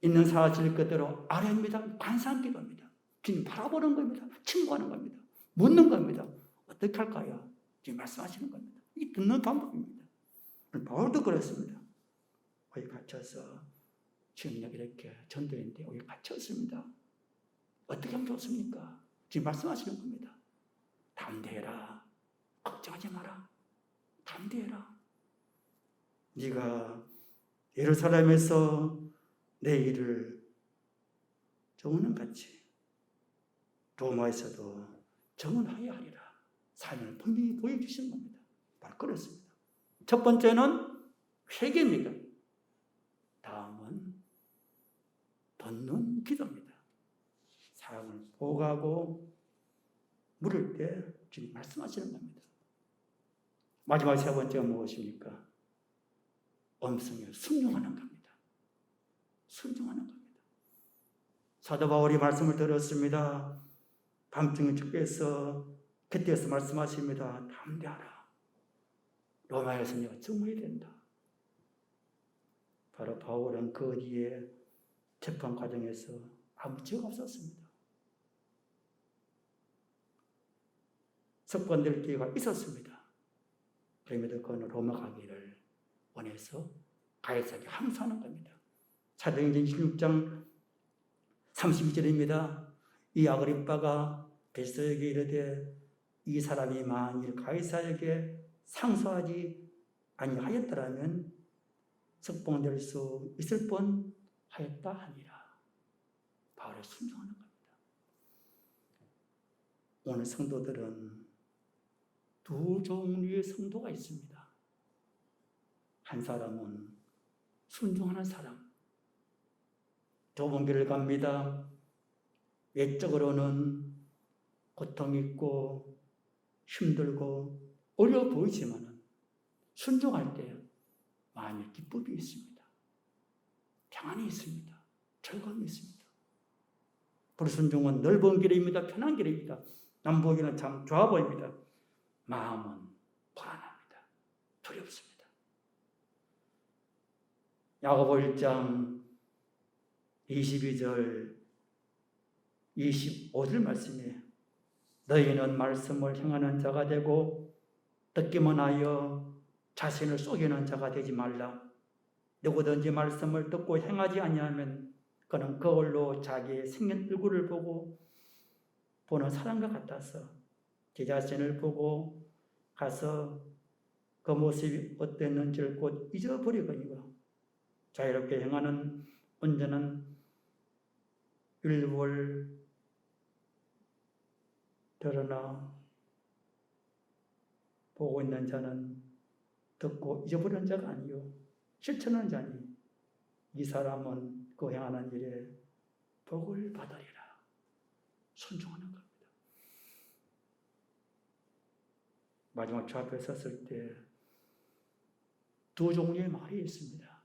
있는 사실 그대로 아뢰입니다. 간사한 기도입니다. 주님 바라보는 겁니다. 친구하는 겁니다. 묻는 겁니다. 어떻게 할까요? 지금 말씀하시는 겁니다. 이 듣는 방법입니다. 바울도 그랬습니다. 거기 갇혀서 주님이 이렇게 전도했는데 여기 갇혔습니다. 어떻게 하면 좋습니까? 지금 말씀하시는 겁니다. 담대해라. 걱정하지 마라. 담대해라. 네가 예루살렘에서 내 일을 정하는 같이 로마에서도 정언하여야 하리라. 삶을 분명히 보여주시는 겁니다. 바로 그렇습니다. 첫 번째는 회개입니다. 다음은 듣는 기도입니다. 사람을 보고하고 물을 때 주님 말씀하시는 겁니다. 마지막 세 번째가 무엇입니까? 음성에 순종하는 겁니다. 순종하는 겁니다. 사도 바울이 말씀을 들었습니다. 밤중에 주께서 그때에서 말씀하십니다. 담대하라. 로마에서 내가 증언해야 된다. 바로 바울은 그 뒤에 재판 과정에서 아무 죄가 없었습니다. 석권될 기회가 있었습니다. 그럼에도 그는 로마 가기를 원해서 가이사에게 항소하는 겁니다. 사도행전 16장 32절입니다. 이 아그리빠가 베스도에게 이르되 이 사람이 만일 가이사에게 상소하지 아니하였더라면 석봉될 수 있을 뻔하였다 하니라. 바울의 순종하는 겁니다. 오늘 성도들은 두 종류의 성도가 있습니다. 한 사람은 순종하는 사람, 좁은 길을 갑니다. 외적으로는 고통 있고 힘들고 어려워 보이지만 순종할 때 마음에 기쁨이 있습니다. 평안이 있습니다. 즐거움이 있습니다. 불순종은 넓은 길입니다. 편한 길입니다. 남보기는 참 좋아 보입니다. 마음은 불안합니다. 두렵습니다. 야고보 1장 22절 25절 말씀에 너희는 말씀을 행하는 자가 되고 듣기만 하여 자신을 속이는 자가 되지 말라. 누구든지 말씀을 듣고 행하지 아니하면 그는 거울로 자기의 생긴 얼굴을 보는 사람과 같아서 제 자신을 보고 가서 그 모습이 어땠는지를 곧 잊어버리거니와 자유롭게 행하는 온전한 율법을 드러나 보고 있는 자는 듣고 잊어버리는 자가 아니요 실천하는 자니 이 사람은 그 행하는 일에 복을 받으리라. 순종하는 겁니다. 마지막 주 앞에 섰을 때 두 종류의 말이 있습니다.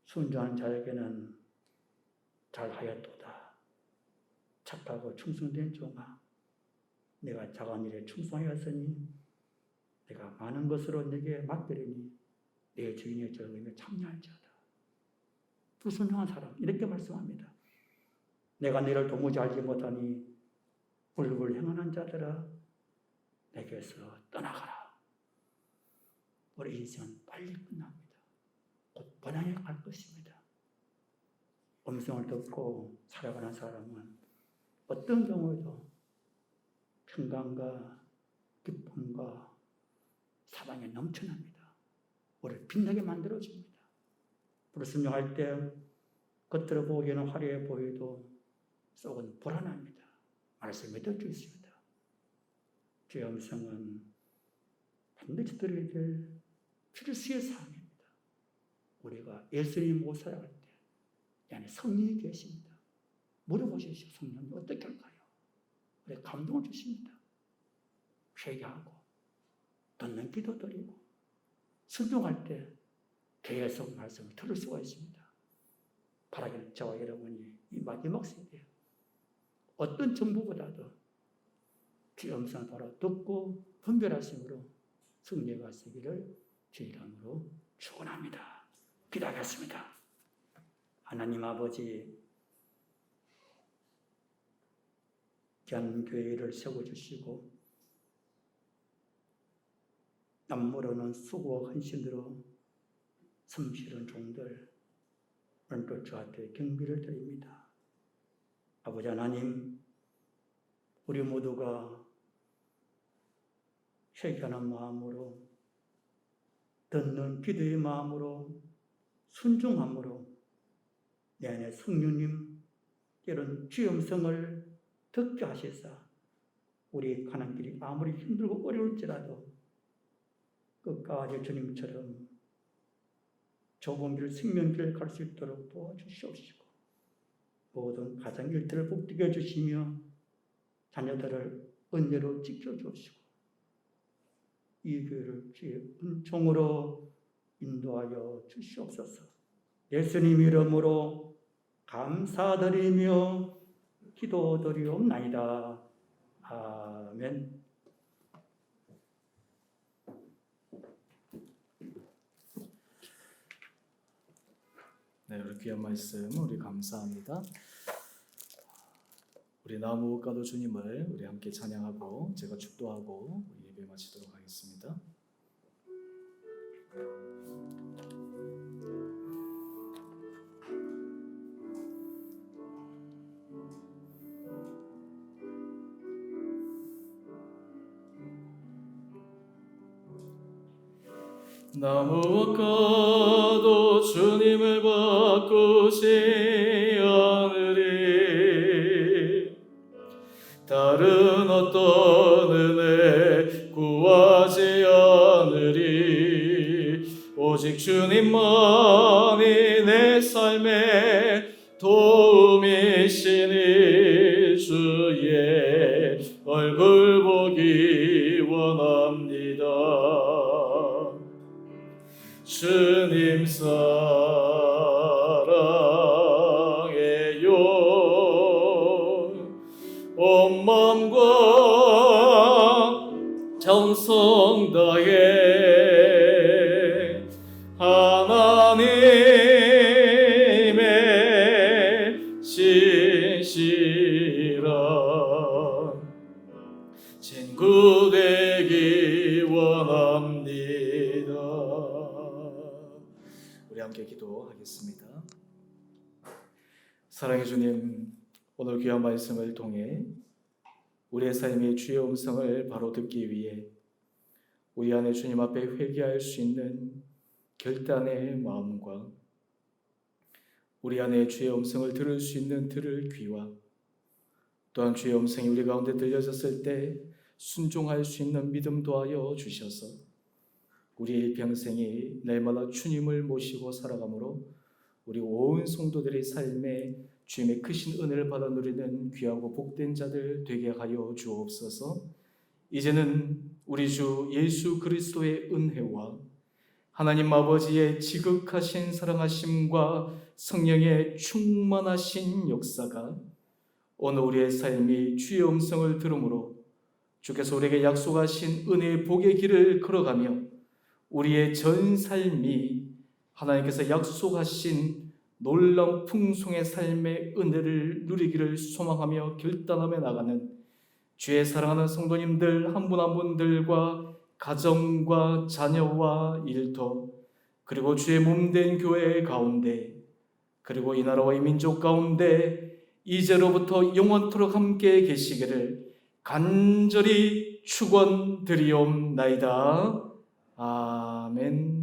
순종하는 자에게는 잘하였도다. 착하고 충성된 종아, 내가 작은 일에 충성하였으니 내가 많은 것으로 내게 맡기리니 내 주인의 즐거움에 참여할지어다. 불순종한 사람 이렇게 말씀합니다. 내가 너를 도무지 알지 못하니 불법을 행하는 자들아 내게서 떠나가라. 우리 인생은 빨리 끝납니다. 곧 번영에 갈 것입니다. 음성을 듣고 살아가는 사람은 어떤 경우에도 평강과 기쁨과 사랑이 넘쳐납니다. 우리를 빛나게 만들어줍니다. 불순종할 때 겉으로 보기에는 화려해 보여도 속은 불안합니다. 말씀을 믿을 수 있습니다. 주의 음성은 반드시 들어야 될 필수의 사항입니다. 우리가 예수님 못 살아갈 때 이 안에 성령이 계십니다. 물어보십시오. 성령이 어떻게 할까요? 우리 감동을 주십니다. 회개하고 듣는 기도 드리고 순종할 때 계속 말씀을 들을 수가 있습니다. 바라기는 저와 여러분이 이 마지막 세대에 어떤 정보보다도 주의 음성을 바로 듣고 분별하심으로 승리해 가시기를 주의 이름으로 축원합니다. 기도하겠습니다. 하나님 아버지, 귀한 교회를 세워주시고 남모르는 수고와 헌신으로 섬시는 종들 오늘도 저한테 경비를 드립니다. 아버지 하나님, 우리 모두가 회개하는 마음으로 듣는 기도의 마음으로 순종함으로 내 안에 성령님 이런 주의 음성을 듣게 하시사 우리 가는 길이 아무리 힘들고 어려울지라도 끝까지 주님처럼 좁은 길 생명길을 갈 수 있도록 도와주시옵시고 모든 가정 일들을 복되게 해주시며 자녀들을 은혜로 지켜주시고 이 교회를 주의 은총으로 인도하여 주시옵소서. 예수님 이름으로 감사드리며 기도드리옵나이다. 아멘. 네, 우리 귀한 말씀 우리 감사합니다. 우리 나무가도 주님을 우리 함께 찬양하고 제가 축도하고 예배 마치도록 하겠습니다. 나무와 가도 주님을 바꾸지 않으리. 다른 어떤 은혜 구하지 않으리. 오직 주님만이 내 삶의 도움이시니 주의 얼굴 보기 원합니다. 주님 사랑해요. 온 마음과 정성 다해 하나님의 신실한 친구 되기 원합니다. 우리 함께 기도하겠습니다. 사랑의 주님, 오늘 귀한 말씀을 통해 우리의 삶의 주의 음성을 바로 듣기 위해 우리 안에 주님 앞에 회개할 수 있는 결단의 마음과 우리 안에 주의 음성을 들을 수 있는 들을 귀와 또한 주의 음성이 우리 가운데 들려졌을 때 순종할 수 있는 믿음 도하여 주셔서 우리의 일평생이 날마다 주님을 모시고 살아가므로 우리 온 성도들의 삶에 주님의 크신 은혜를 받아 누리는 귀하고 복된 자들 되게 하여 주옵소서. 이제는 우리 주 예수 그리스도의 은혜와 하나님 아버지의 지극하신 사랑하심과 성령의 충만하신 역사가 오늘 우리의 삶이 주의 음성을 들음으로 주께서 우리에게 약속하신 은혜의 복의 길을 걸어가며 우리의 전 삶이 하나님께서 약속하신 놀라운 풍성의 삶의 은혜를 누리기를 소망하며 결단하며 나가는 주의 사랑하는 성도님들 한 분 한 분들과 가정과 자녀와 일터 그리고 주의 몸된 교회 가운데 그리고 이 나라와 이 민족 가운데 이제로부터 영원토록 함께 계시기를 간절히 축원드리옵나이다. 아멘.